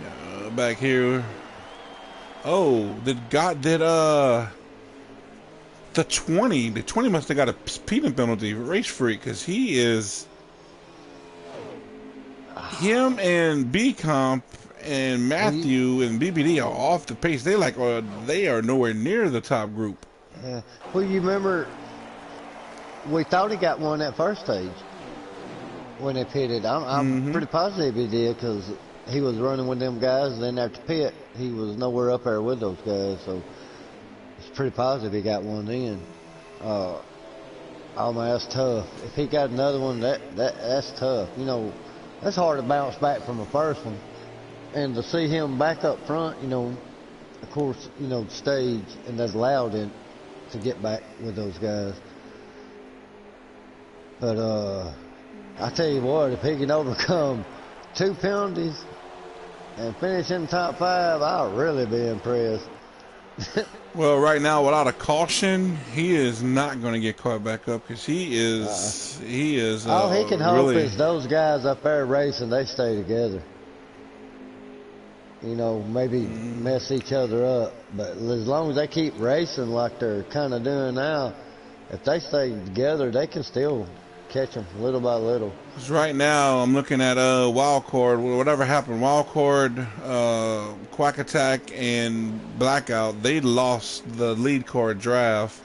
Yeah, back here. Oh, the 20 must have got a speeding penalty, race freak, because him and B Comp and Matthew and BBD are off the pace. They are nowhere near the top group. Yeah. Well, you remember we thought he got one that first stage when they pitted. I'm pretty positive he did because he was running with them guys. Then after pit, he was nowhere up there with those guys. So it's pretty positive he got one then. Oh man, that's tough. If he got another one, that's tough. You know, that's hard to bounce back from the first one. And to see him back up front, you know, of course, you know, stage, and that's allowed him to get back with those guys. But I tell you what, if he can overcome 2 penalties and finish in the top 5, I'll really be impressed. Well, right now, without a caution, he is not going to get caught back up because he is. All he can hope really, is those guys up there racing, they stay together. You know, maybe mess each other up. But as long as they keep racing like they're kind of doing now, if they stay together, they can still catch them little by little. Because right now, I'm looking at Wildcard. Whatever happened, Wildcard, Quack Attack, and Blackout, they lost the lead card draft.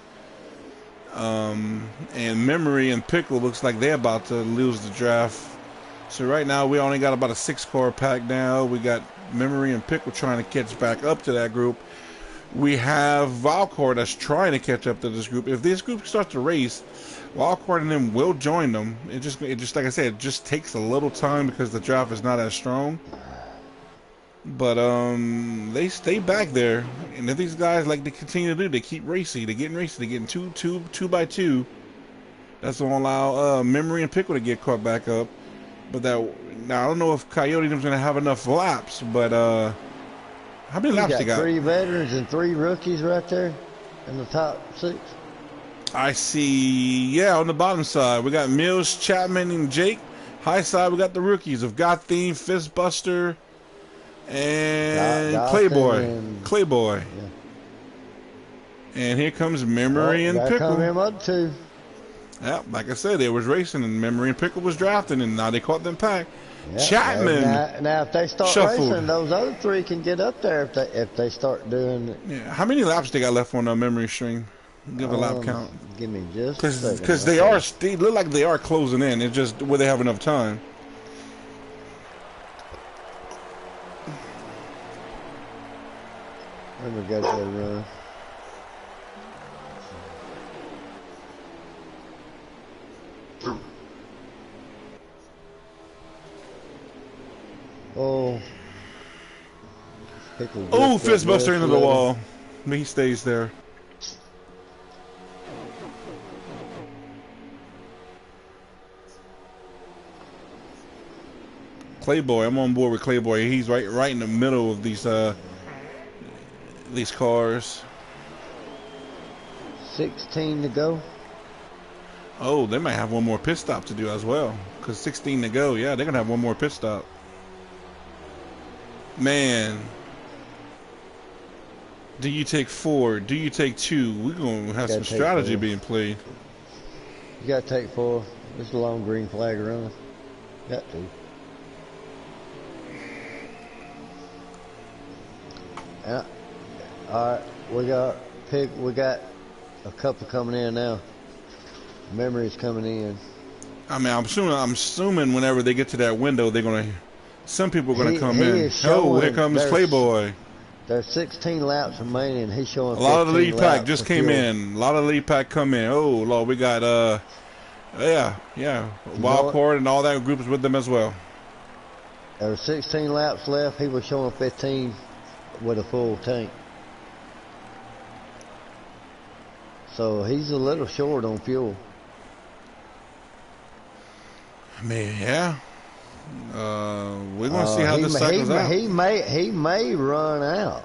And Memory and Pickle looks like they're about to lose the draft. So right now, we only got about a 6-car pack now. We got Memory and Pickle trying to catch back up to that group. We have Wildcard that's trying to catch up to this group. If this group starts to race, Wildcard and them will join them. It just like I said, it just takes a little time because the draft is not as strong. But they stay back there, and if these guys like to continue to do, they keep racing. They're getting racing. They're getting two by two. That's gonna allow Memory and Pickle to get caught back up. But now I don't know if Coyote is gonna have enough laps. But how many laps they got? 3 veterans and 3 rookies right there in the top 6. I see, yeah, on the bottom side, we got Mills, Chapman, and Jake. High side, we got the rookies of God Theme, Fistbuster, and Gotham Clayboy. and Clayboy. yeah. And here comes Memory and Gotta come Pickle. him up too. Yeah, like I said, they was racing, and Memory and Pickle was drafting, and now they caught them pack. Yeah. Chapman. Now, if they start shuffled. racing, those other three can get up there if they start doing it. Yeah. How many laps they got left on the memory string? Give a lap count. Give me just a second. Because they look like they are closing in. It's just where they have enough time. Let me get that run. Oh. Oh, Fistbuster into the wall. But he stays there. Clayboy, I'm on board with Clayboy. He's right in the middle of these cars. 16 to go. Oh, they might have one more pit stop to do as well. Because 16 to go. Yeah, they're going to have one more pit stop. Man. Do you take 4? Do you take 2? We're going to have some strategy being played. You got to take 4. This is a long green flag run. Got to. Yeah. All right. We got a couple coming in now. Memory's coming in. I mean, I'm assuming whenever they get to that window, they're gonna. Some people are gonna come in. Oh, here comes Playboy. There's 16 laps remaining. And he's showing. A lot of the lead pack just came in. A lot of the lead pack come in. Oh Lord, we got Wild Card and all that group is with them as well. There were 16 laps left. He was showing 15 with a full tank. So he's a little short on fuel. I mean, yeah. We're gonna see how this cycles out. He may run out.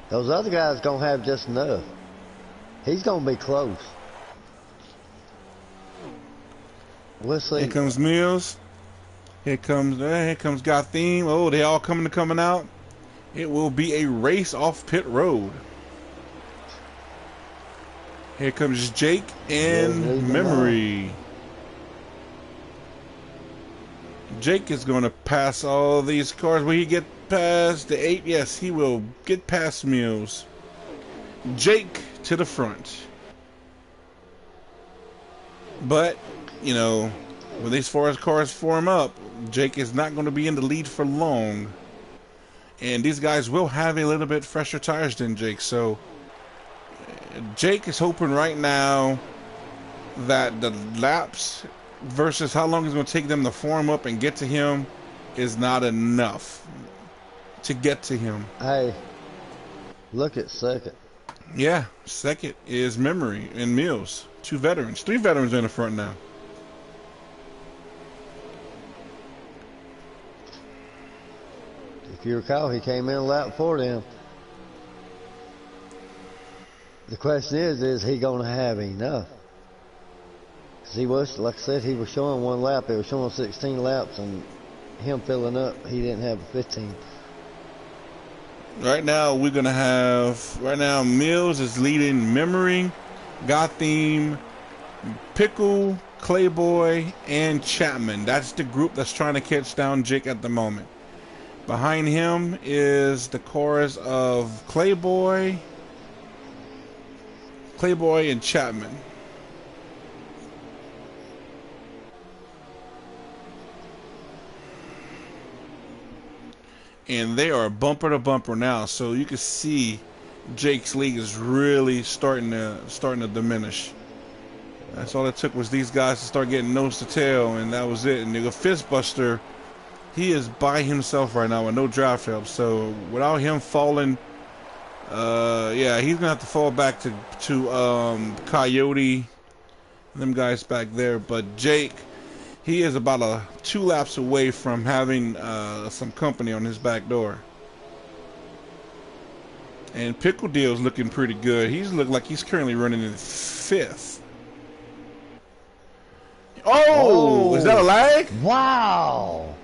Those other guys gonna have just enough. He's gonna be close. We'll see. Here comes Mills. Here comes Gotham. Oh, they all coming out. It will be a race off pit road. Here comes Jake and Memory. Jake is going to pass all these cars. Will he get past the 8? Yes, he will get past Mills. Jake to the front. But, you know, when these four cars form up, Jake is not going to be in the lead for long. And these guys will have a little bit fresher tires than Jake. So Jake is hoping right now that the laps versus how long it's going to take them to form up and get to him is not enough to get to him. Hey, look at second. Yeah, second is Memory and Mills. 2 veterans. 3 veterans in the front now. If you recall, he came in a lap before them. The question is he going to have enough? Because he was, like I said, he was showing 1 lap. It was showing 16 laps, and him filling up, he didn't have a 15. Right now, we're going to have, Mills is leading Memory, Gotham, Pickle, Clayboy, and Chapman. That's the group that's trying to catch down Jake at the moment. Behind him is the chorus of Clayboy and Chapman. And they are bumper to bumper now, so you can see Jake's lead is really starting to diminish. That's all it took was these guys to start getting nose to tail, and that was it. And the Fistbuster, he is by himself right now with no draft help. So without him falling, yeah, he's gonna have to fall back to Coyote, them guys back there. But Jake, he is about 2 laps away from having some company on his back door. And Pickle Deal's looking pretty good. He's looked like he's currently running in 5th. Oh, is that a lag? Wow.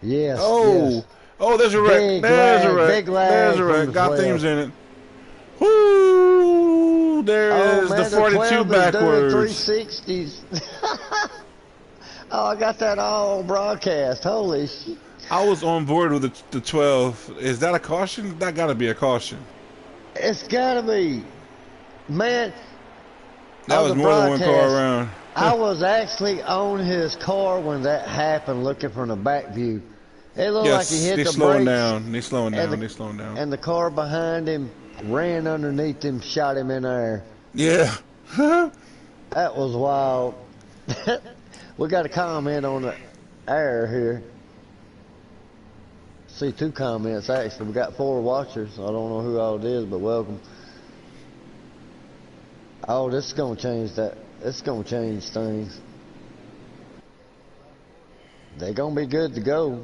Yes. Oh, Yes. oh, there's a wreck. Big There's a lag, wreck. big lag There's a from wreck. the Got 12. themes in it. Woo! There Oh is man, the 42 12 is doing backwards. 360s. Oh, I got that all on broadcast. Holy shit. I was on board with the 12. Is that a caution? That got to be a caution. It's gotta be. Man, That on was the more than one car broadcast, around. I was actually on his car when that happened, looking from the back view. It looked like Yes, he hit they're the slowing brakes, down. They're slowing and down. the- They're slowing down. and the car behind him ran underneath him, shot him in the air. Yeah. That was wild. We got a comment on the air here. See 2 comments actually. We got 4 watchers. I don't know who all it is, but welcome. Oh, this is gonna change that. It's gonna change things. They're gonna be good to go.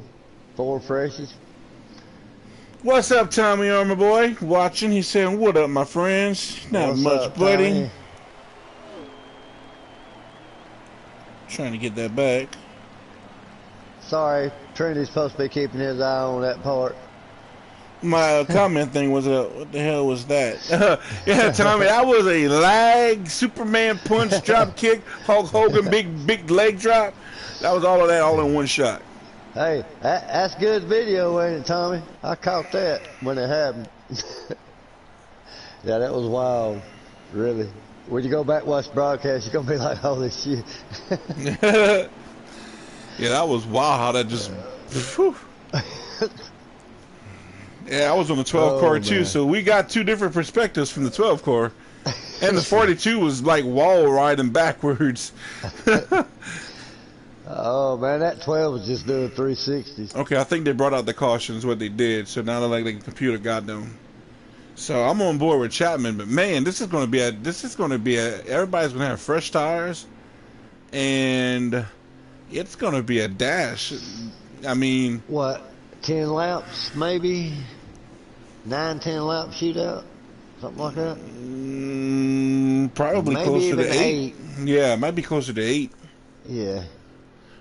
4 freshies. What's up, Tommy Armor Boy? Watching. He's saying, "What up, my friends? Not What's much, up, buddy." Tommy? Trying to get that back. Sorry, Trinity's supposed to be keeping his eye on that part. My comment thing was, what the hell was that? Yeah, Tommy, that was a lag, Superman punch, drop kick, Hulk Hogan, big leg drop. That was all of that, all in one shot. Hey, that's good video, ain't it, Tommy? I caught that when it happened. Yeah, that was wild. Really. When you go back and watch the broadcast, you're gonna be like, holy shit. Yeah, that was wild how that just. Whew. Yeah, I was on the 12 car too, man. so we got 2 different perspectives from the 12 car. And the 42 was like wall riding backwards. Oh man, that 12 was just doing 360s. Okay, I think they brought out the cautions, what they did, so now they're like the computer got them. So I'm on board with Chapman, but man, this is going to be everybody's going to have fresh tires, and it's going to be a dash. I mean, What, 10 laps maybe? 9-10 lap shootout? Something like that? probably Maybe closer even to 8. Yeah, it might be closer to 8. Yeah.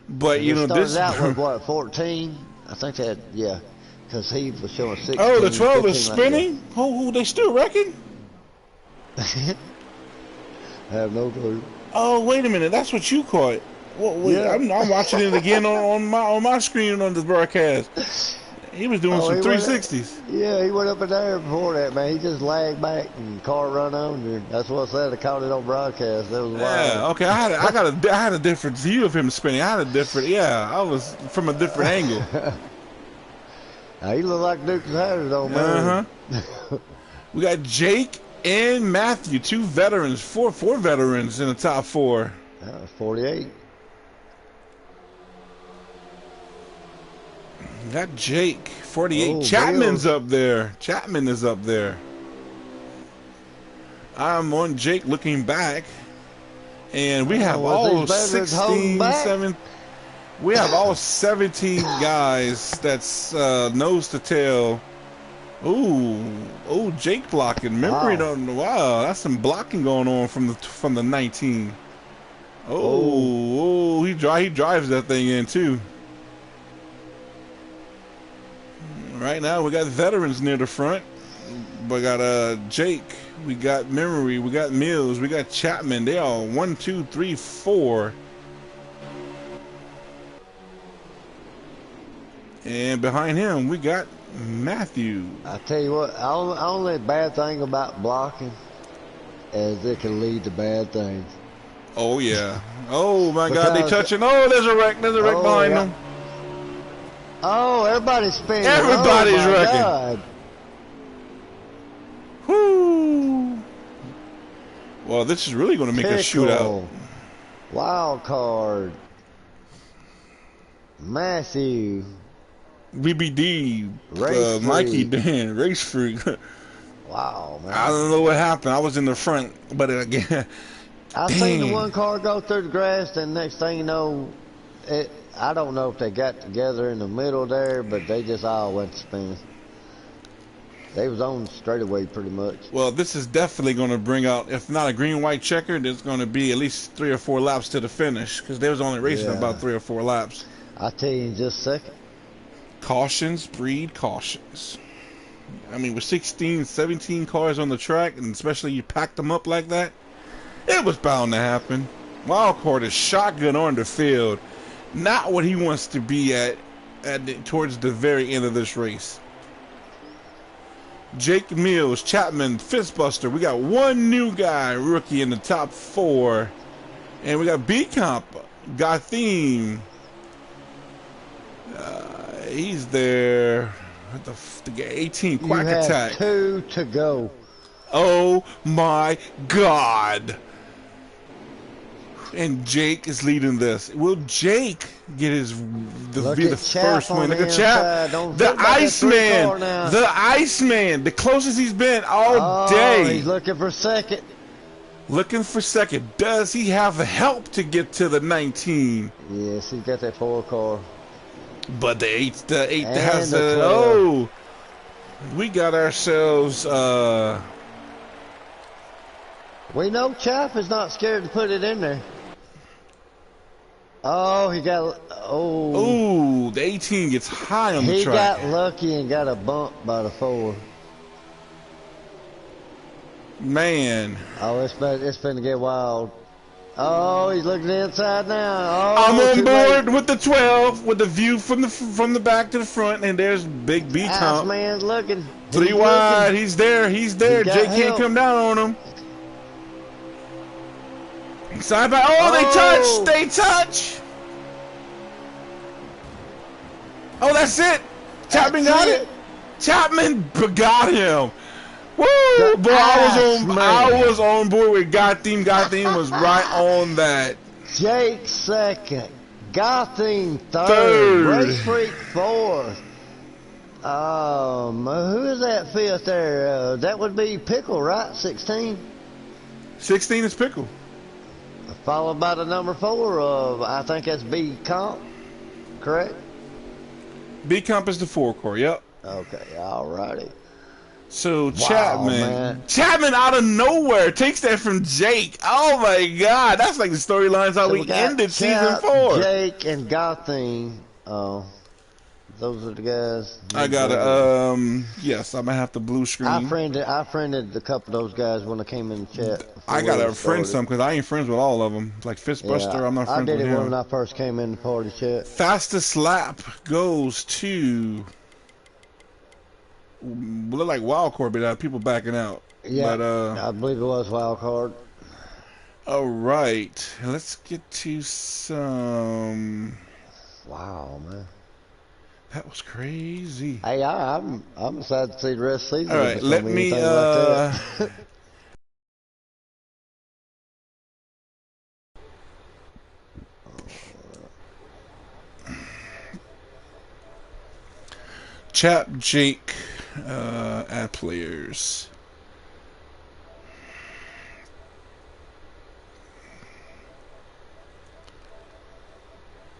But you know, started this. out with what, 14? I think that, yeah. Because he was showing 16. Oh, the 12 is 15 spinning? Oh, they still wrecking? I have no clue. Oh, wait a minute. That's what you caught. Well, wait, Yeah. I'm watching it again on my screen on the broadcast. He was doing some he went- 360s. Yeah, he went up in there before that, man. He just lagged back and car run under. That's what I said. I caught it on broadcast. That was wild. Yeah, okay. I had a different view of him spinning. I had a different, I was from a different angle. Now, he looked like Duke Hazzard on man. Uh-huh. We got Jake and Matthew, 2 veterans, four veterans in the top 4. That was 48. We got Jake, 48. Oh, Chapman's Bills. up there. Chapman is up there. I'm on Jake looking back. And we have was all these veterans holding 16, back? 7. We have all 17 guys that's nose to tail. Ooh, Jake blocking. Memory don't. Wow, that's some blocking going on from the 19. He drives that thing in too. Right now we got veterans near the front. We got Jake, we got Memory, we got Mills, we got Chapman. They all 1, 2, 3, 4. And behind him, we got Matthew. I tell you what, only bad thing about blocking is it can lead to bad things. Oh, yeah. Oh, my God, they Because- touching. Oh, there's a wreck. There's a wreck Oh, behind yeah. them. Oh, everybody's spinning. Everybody's oh, my wrecking. God. Whoo. Well, this is really going to make a shootout. Pickle. Wild card. Matthew. BBD, Race Mikey freak. Dan, race freak. Wow, man. I don't know what happened. I was in the front, but again, I seen the dang. one car go through the grass, and next thing you know, I don't know if they got together in the middle there, but they just all went to spin. They was on straight away pretty much. Well, this is definitely going to bring out, if not a green-white checker, there's going to be at least 3 or 4 laps to the finish because they was only racing about 3 or 4 laps. I'll tell you in just a second. Cautions breed cautions. I mean, with 16, 17 cars on the track, and especially you packed them up like that, it was bound to happen. Wildcard is shotgun on the field. Not what he wants to be towards the very end of this race. Jake Mills, Chapman, Fitzbuster. We got one new guy, rookie in the top 4. And we got B-Comp, Gotham. He's there. The 18, Quack Attack. 2 to go. Oh my God. And Jake is leading this. Will Jake get the first win? Look at Chap. The Iceman. The Iceman. The closest he's been all day. He's looking for second. Looking for second. Does he have help to get to the 19? Yes, he's got that 4 car. But the 8 has oh. We got ourselves we know Chap is not scared to put it in there. Oh, he got oh, the 18 gets high on the track. He got lucky and got a bump by the 4. Man. Oh, it's finna get wild. Oh, he's looking inside now. Oh, I'm on board with the 12 with the view from the back to the front, and there's Big B Comp. Man's looking. 3 wide. He's there. He's there. Jake can't come down on him. Side by. Oh, they touch. Oh, that's it. Chapman got it. Chapman got him. Woo! Boy, I was on board with Gotham. Gotham was right on that. Jake second. Gotham third. Race Freak fourth. Who is that fifth there? That would be Pickle, right? 16? 16 is Pickle. Followed by the number 4 of, I think that's B Comp, correct? B Comp is the 4 core, yep. Okay, alrighty. So Chapman out of nowhere takes that from Jake. Oh my God, that's like the storylines how we ended season 4. Jake and Gotham. Those are the guys. I gotta yes, I'm gonna have the blue screen. I friended a couple of those guys when I came in the chat. I gotta friend some because I ain't friends with all of them. Like Fistbuster, I'm not friends with him. I did it when I first came in the party chat. Fastest lap goes to look like Wildcard, but people backing out. Yeah, but, I believe it was Wildcard. All right, let's get to some. Wow, man. That was crazy. Hey, I'm excited to see the rest of the season. All right, let me. Chap Jake, add players.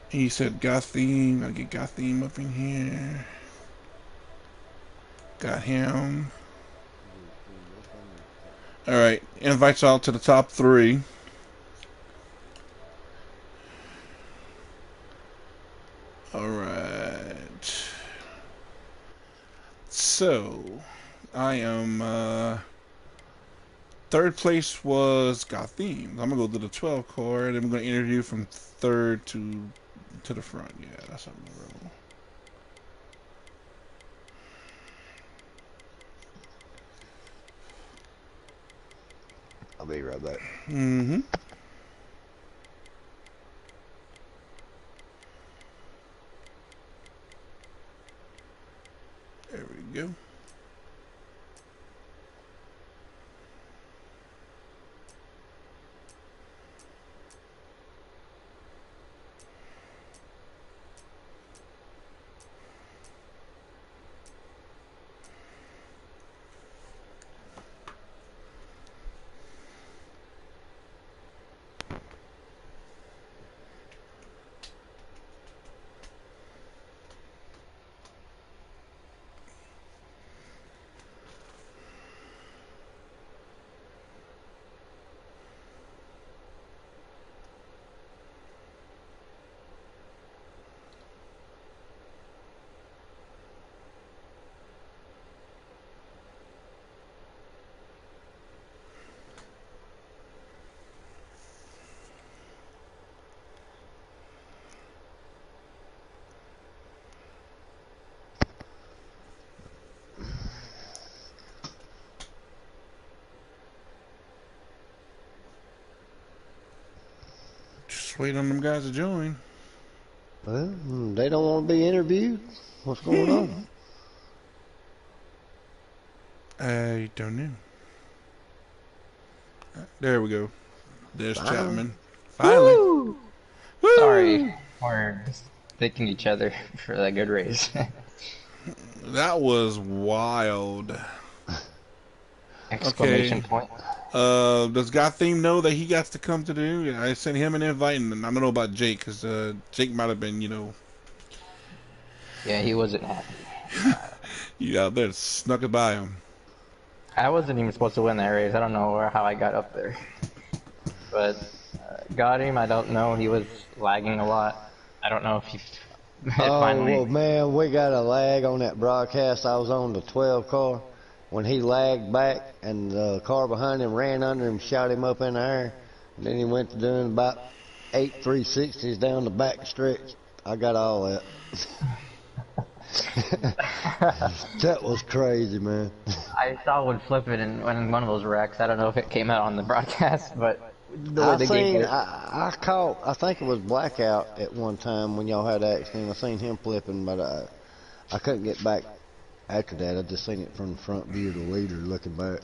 He said Gotham. I'll get Gotham up in here. Got him. Alright, invites out to the top 3. Alright. So, I am, 3rd place was Gotham. I'm going to go to the 12 car, and then we're going to interview from 3rd to the front. Yeah, that's how I'm going to roll. I'll be right back. Mm-hmm. There we go. Just waiting on them guys to join. Well, they don't want to be interviewed. What's going on? I don't know. There we go. There's Chapman. Finally. Woo! Sorry, we're thanking each other for that good race. That was wild. Exclamation point. Does Gotham know that he got to come to do? I sent him an invite, and I don't know about Jake, because Jake might have been, Yeah, he wasn't happy. you out there snuck it by him. I wasn't even supposed to win that race. I don't know how I got up there. But got him. I don't know. He was lagging a lot. I don't know if he finally... well, man, we got a lag on that broadcast. I was on the 12 car. When he lagged back and the car behind him ran under him, shot him up in the air. And then he went to doing about 8 360s down the back stretch. I got all that. That was crazy, man. I saw one flip it in one of those wrecks. I don't know if it came out on the broadcast, but the way I the seen, game I caught, I think it was Blackout at one time when y'all had the accident. I seen him flipping, but I couldn't get back after that. I just seen it from the front view of the leader looking back.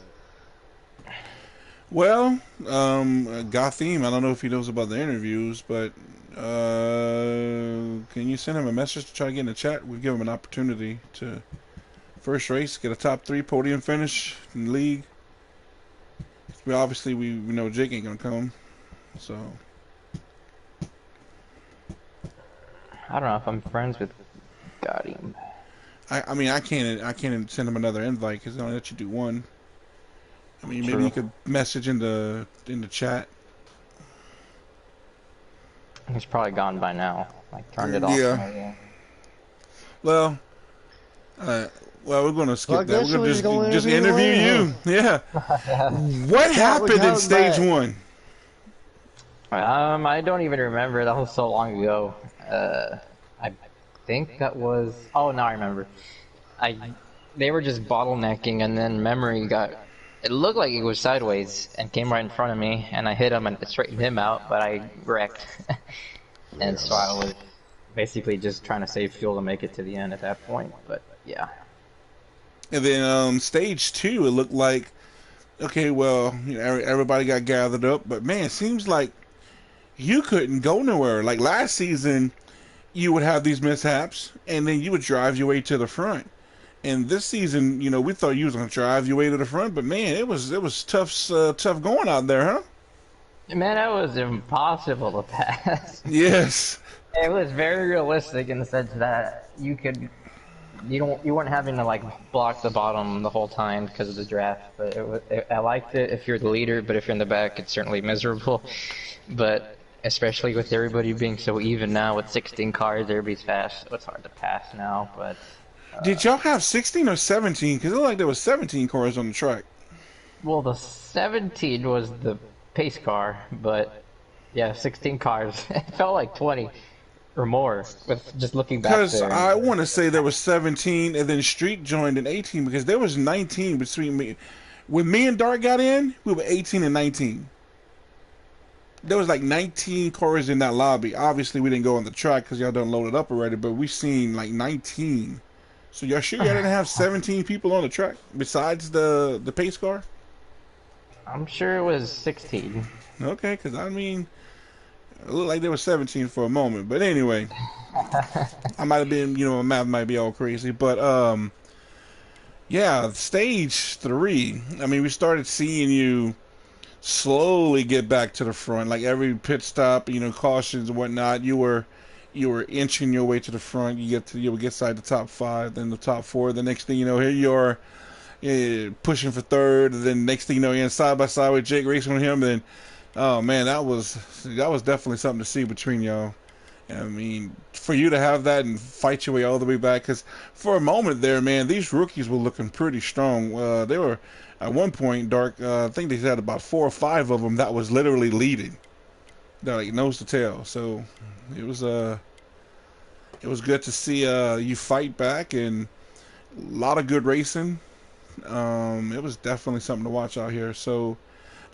Well, Gotham, I don't know if he knows about the interviews, but can you send him a message to try to get in the chat? We'll give him an opportunity to first race, get a top 3 podium finish in the league. Obviously, we know Jake ain't gonna come, so I don't know if I'm friends with Gotham. I mean, I can't send him another invite because they only let you do one. I mean, maybe True. you could message in the chat. He's probably gone by now. Like turned it off. Yeah. Well, we're gonna skip Well, I that. guess We're we're just gonna gonna just interview interview him, you. Yeah. What happened in come stage back. 1? I don't even remember. That was so long ago. I think that was. Oh, now I remember. They were just bottlenecking, and then memory got. It looked like it was sideways and came right in front of me, and I hit him and straightened him out, but I wrecked. And so I was basically just trying to save fuel to make it to the end at that point. But yeah. And then stage 2, it looked like, okay, well, everybody got gathered up, but man, it seems like you couldn't go nowhere. Like last season, you would have these mishaps, and then you would drive your way to the front. And this season, we thought you was gonna drive your way to the front, but man, it was tough going out there, huh? Man, that was impossible to pass. Yes. It was very realistic in the sense that you weren't having to like block the bottom the whole time because of the draft. But I liked it if you're the leader, but if you're in the back, it's certainly miserable. But especially with everybody being so even now with 16 cars, everybody's fast. It's hard to pass now, but. Did y'all have 16 or 17? Because it looked like there was 17 cars on the track. Well, the 17 was the pace car, but yeah, 16 cars. It felt like 20 or more with just looking back Because there. I want to say there was 17, and then Street joined in 18, because there was 19 between me. When me and Dart got in, we were 18 and 19. There was like 19 cars in that lobby. Obviously, we didn't go on the track because y'all done loaded up already, but we seen like 19. So y'all sure y'all didn't have 17 people on the track besides the pace car? I'm sure it was 16. Okay, because I mean, it looked like there was 17 for a moment. But anyway, I might have been, my math might be all crazy. But yeah, stage 3. I mean, we started seeing you slowly get back to the front. Like every pit stop, cautions and whatnot, you were inching your way to the front. You would get inside the top 5, then the top 4. The next thing you know, here you are pushing for 3rd. And then next thing you know, you're in side by side with Jake racing with him. And then, oh man, that was definitely something to see between y'all. I mean, for you to have that and fight your way all the way back, because for a moment there, man, these rookies were looking pretty strong. They were at one point, Dark. I think they had about 4 or 5 of them that was literally leading. They're like nose to tail. So it was good to see you fight back, and a lot of good racing. It was definitely something to watch out here. So,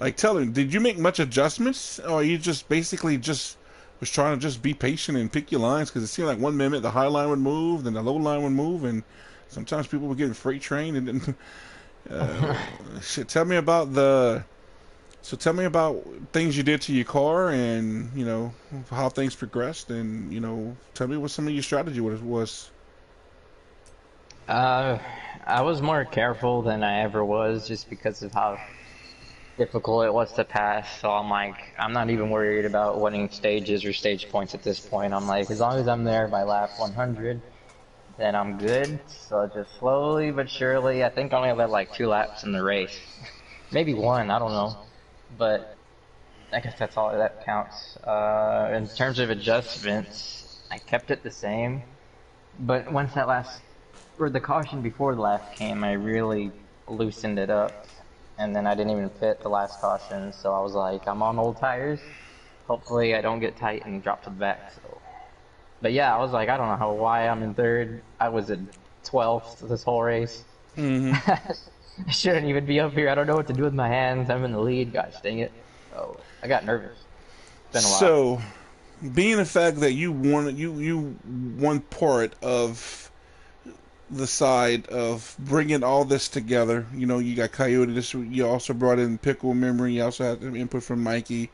like, tell me, did you make much adjustments, or you just basically just was trying to just be patient and pick your lines because it seemed like one minute the high line would move, then the low line would move, and sometimes people were getting freight trained. And then, shit, tell me about the. So tell me about things you did to your car, and how things progressed, and tell me what some of your strategy was. I was more careful than I ever was just because of how difficult it was to pass. So I'm like, I'm not even worried about winning stages or stage points at this point. I'm like, as long as I'm there by lap 100, then I'm good. So just slowly but surely, I think I only led like 2 laps in the race. Maybe 1, I don't know. But I guess that's all that counts. In terms of adjustments, I kept it the same. But once the caution before the last came, I really loosened it up. And then I didn't even pit the last caution, so I was like, I'm on old tires. Hopefully I don't get tight and drop to the back. So, but yeah, I was like, I don't know why I'm in 3rd. I was in 12th this whole race. Mm-hmm. I shouldn't even be up here. I don't know what to do with my hands. I'm in the lead. Gosh dang it. So I got nervous. It's been a while. So, being the fact that you won part of the side of bringing all this together. You got Coyote. You also brought in Pickle Memory. You also had some input from Mikey.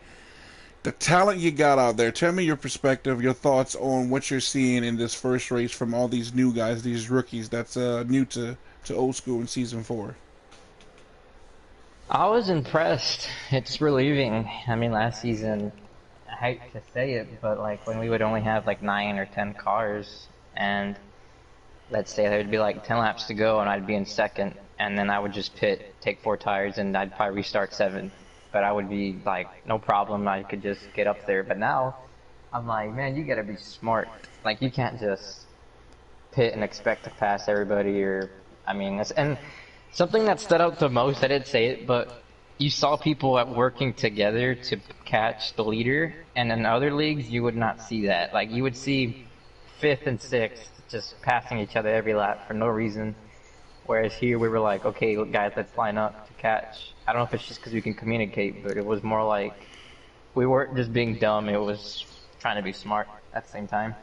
The talent you got out there. Tell me your perspective, your thoughts on what you're seeing in this first race from all these new guys, these rookies that's new to old school in season 4. I was impressed. It's relieving. I mean, last season, I hate to say it, but like when we would only have like 9 or 10 cars, and let's say there would be like 10 laps to go and I'd be in 2nd, and then I would just pit, take 4 tires, and I'd probably restart 7. But I would be like, no problem, I could just get up there. But now, I'm like, man, you gotta be smart. Like, you can't just pit and expect to pass everybody, and something that stood out the most, I didn't say it, but you saw people working together to catch the leader, and in other leagues, you would not see that. Like, you would see 5th and 6th just passing each other every lap for no reason. Whereas here we were like, okay, guys, let's line up to catch. I don't know if it's just because we can communicate, but it was more like we weren't just being dumb. It was trying to be smart at the same time.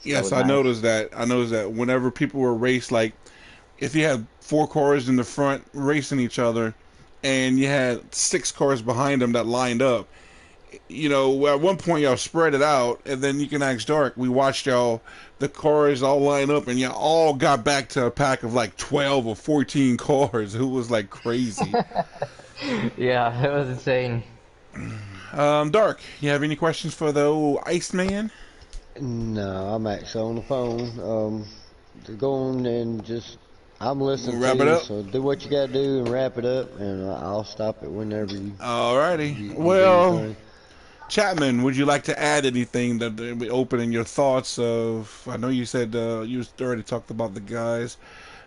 So Yes, I nice. noticed that. I noticed that whenever people were raced, like if you had 4 cars in the front racing each other, and you had 6 cars behind them that lined up, at one point y'all spread it out, and then you can ask Dark. We watched the cars all line up, and y'all all got back to a pack of like 12 or 14 cars. It was like crazy. Yeah, it was insane. Dark, you have any questions for the old Iceman? No, I'm actually on the phone. Go on and I'm listening Wrap to it you, up. so do what you gotta do and wrap it up, and I'll stop it whenever you. Alrighty. you do Well, your thing. Chapman, would you like to add anything that we open in your thoughts of? I know you said you already talked about the guys.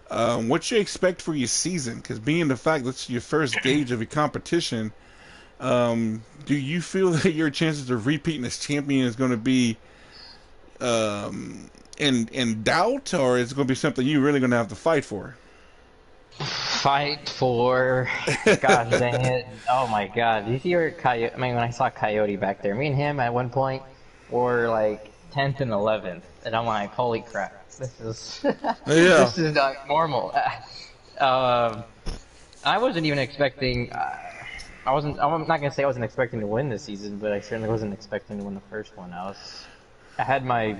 What you expect for your season? Because being the fact that's your first gauge of your competition, do you feel that your chances of repeating as champion is going to be in doubt, or is it going to be something you're really going to have to fight for? Fight for, gosh dang it! Oh my God! Did you see where Coyote? I mean, when I saw Coyote back there, me and him at one point were like 10th and 11th, and I'm like, holy crap! This is Yeah. this is not normal. I wasn't even expecting. I'm not gonna say I wasn't expecting to win this season, but I certainly wasn't expecting to win the first one. I had my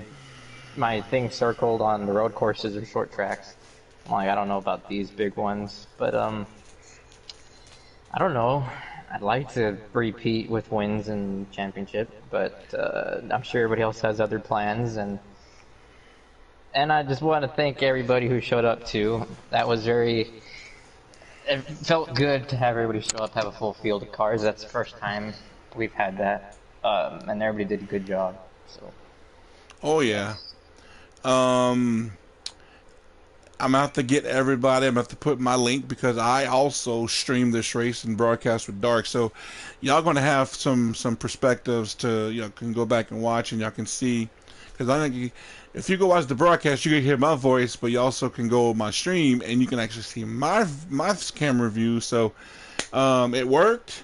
thing circled on the road courses or short tracks. I'm like, I don't know about these big ones, but I don't know. I'd like to repeat with wins and championship, but I'm sure everybody else has other plans, and I just want to thank everybody who showed up too. That was it felt good to have everybody show up, have a full field of cars. That's the first time we've had that, and everybody did a good job. So. Oh yeah. I'm gonna have to get everybody. I'm gonna have to put my link because I also stream this race and broadcast with Dark. So y'all gonna have some perspectives to can go back and watch, and y'all can see. Because I think if you go watch the broadcast, you can hear my voice, but you also can go on my stream and you can actually see my camera view. So it worked.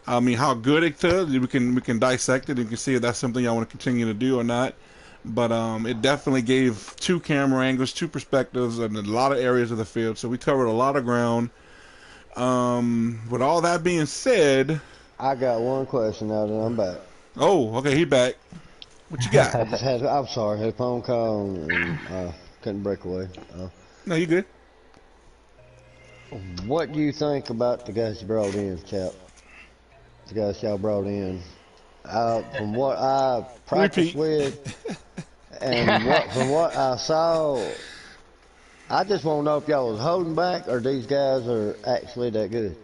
I mean, how good it could, we can dissect it and can see if that's something y'all want to continue to do or not. But it definitely gave two camera angles, two perspectives, and a lot of areas of the field. So we covered a lot of ground. With all that being said, I got one question now that I'm back. oh, okay, he back. What you got? I'm sorry, had a phone call and couldn't break away. No, you good. What do you think about the guys you brought in, chap? The guys y'all brought in. From what I practiced with and from what I saw, I just want to know if y'all was holding back or these guys are actually that good.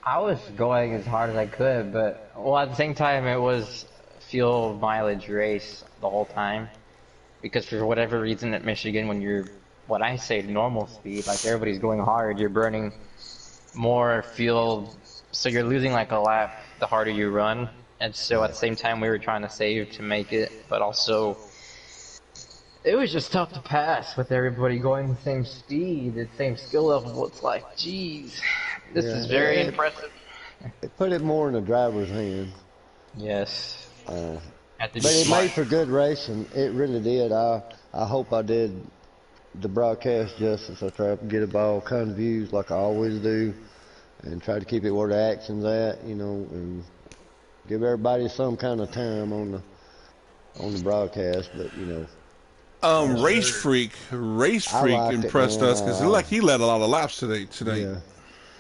I was going as hard as I could, but well, at the same time, it was fuel mileage race the whole time. Because for whatever reason at Michigan, when you're what I say normal speed, like everybody's going hard, you're burning more fuel, so you're losing like a lap the harder you run. And so at the same time, we were trying to save to make it, but also it was just tough to pass with everybody going the same speed, the same skill level. It's like, geez, this is very impressive. It put it more in the driver's hand. Yes. But it made for good racing. It really did. I hope I did the broadcast justice. I tried to get all kinds of views like I always do, and try to keep it where the action's at, you know, and give everybody some kind of time on the broadcast. But you know, Race Freak impressed us because he led a lot of laps today. Yeah.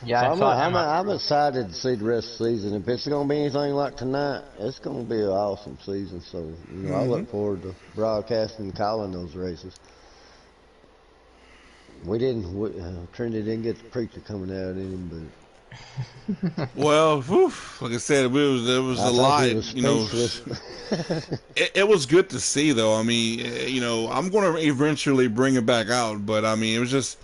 Yeah, So I'm excited to see the rest of the season. If it's going to be anything like tonight, it's going to be an awesome season. So, you know, I look forward to broadcasting and calling those races. Trinity didn't get the preacher coming out in him, but Well, like I said, it was a lot. You know, it was good to see, though. I mean, you know, I'm going to eventually bring it back out, but I mean, it was just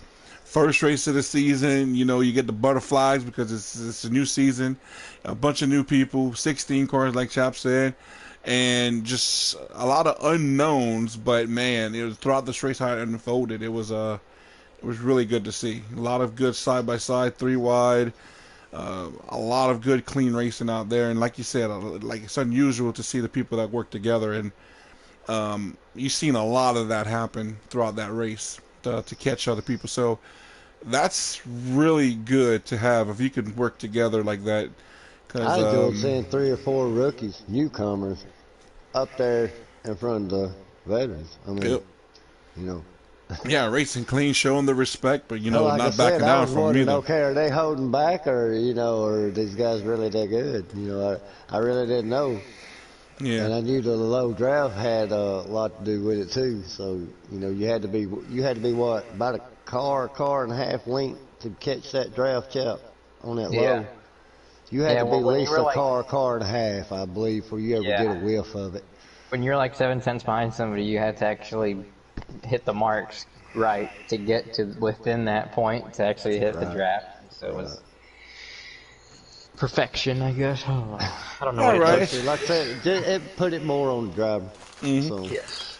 first race of the season. You know, you get the butterflies because it's a new season, a bunch of new people, 16 cars, like Chap said, and just a lot of unknowns. But man, it was throughout this race how it unfolded. It was really good to see. A lot of good side by side, 3 wide. A lot of good clean racing out there, and like you said, like it's unusual to see the people that work together, and you've seen a lot of that happen throughout that race to catch other people. So that's really good to have if you can work together like that. I enjoyed seeing 3 or 4 rookies, newcomers, up there in front of the veterans. I mean, you know. Yeah, racing clean, showing the respect, but you know, like not backing down from either. Okay, are they holding back, or you know, or are these guys really that good? You know, I really didn't know. Yeah. And I knew the low draft had a lot to do with it too. So you know, you had to be what, about a car and a half length to catch that draft chap on that low. You had to be at least a car and a half, I believe, before you ever get a whiff of it. When you're like 7 tenths behind somebody, you had to actually hit the marks right to get to within that point to actually hit the draft. So it was perfection, I guess. I don't know. All right. Like I said, it put it more on the driver. So,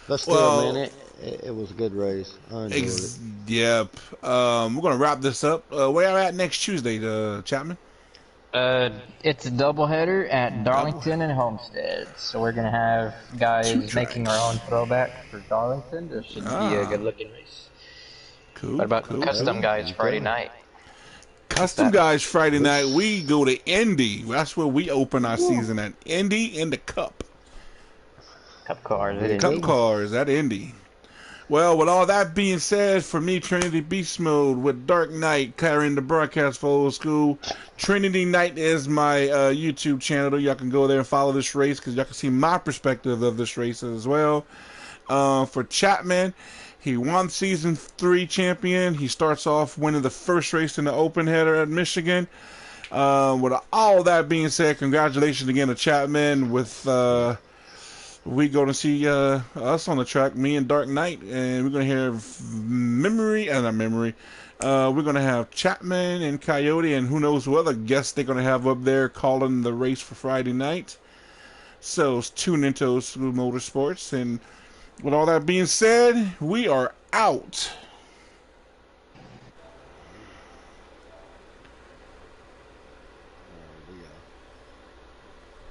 but still, man, it was a good race. I enjoyed it. Yep. We're gonna wrap this up. Where are we at next Tuesday, Chapman? It's a doubleheader at Darlington and Homestead. So we're gonna have guys making our own throwback for Darlington. This should be a good-looking race. Cool. What about custom guys Friday night? Custom guys Friday night. We go to Indy. That's where we open our season at. Indy in the Cup. Cup cars. Cup cars at Indy. Well, with all that being said, for me, Trinity Beast Mode with Dark Knight carrying the broadcast for Old School. Trinity Knight is my YouTube channel. Y'all can go there and follow this race because y'all can see my perspective of this race as well. For Chapman, he won Season 3 champion. He starts off winning the first race in the open header at Michigan. With all that being said, congratulations again to Chapman with... we go to see us on the track, me and Dark Knight, and we're going to hear We're going to have Chapman and Coyote, and who knows what other guests they're going to have up there calling the race for Friday night. So tune into Old School Motorsports, and with all that being said, we are out.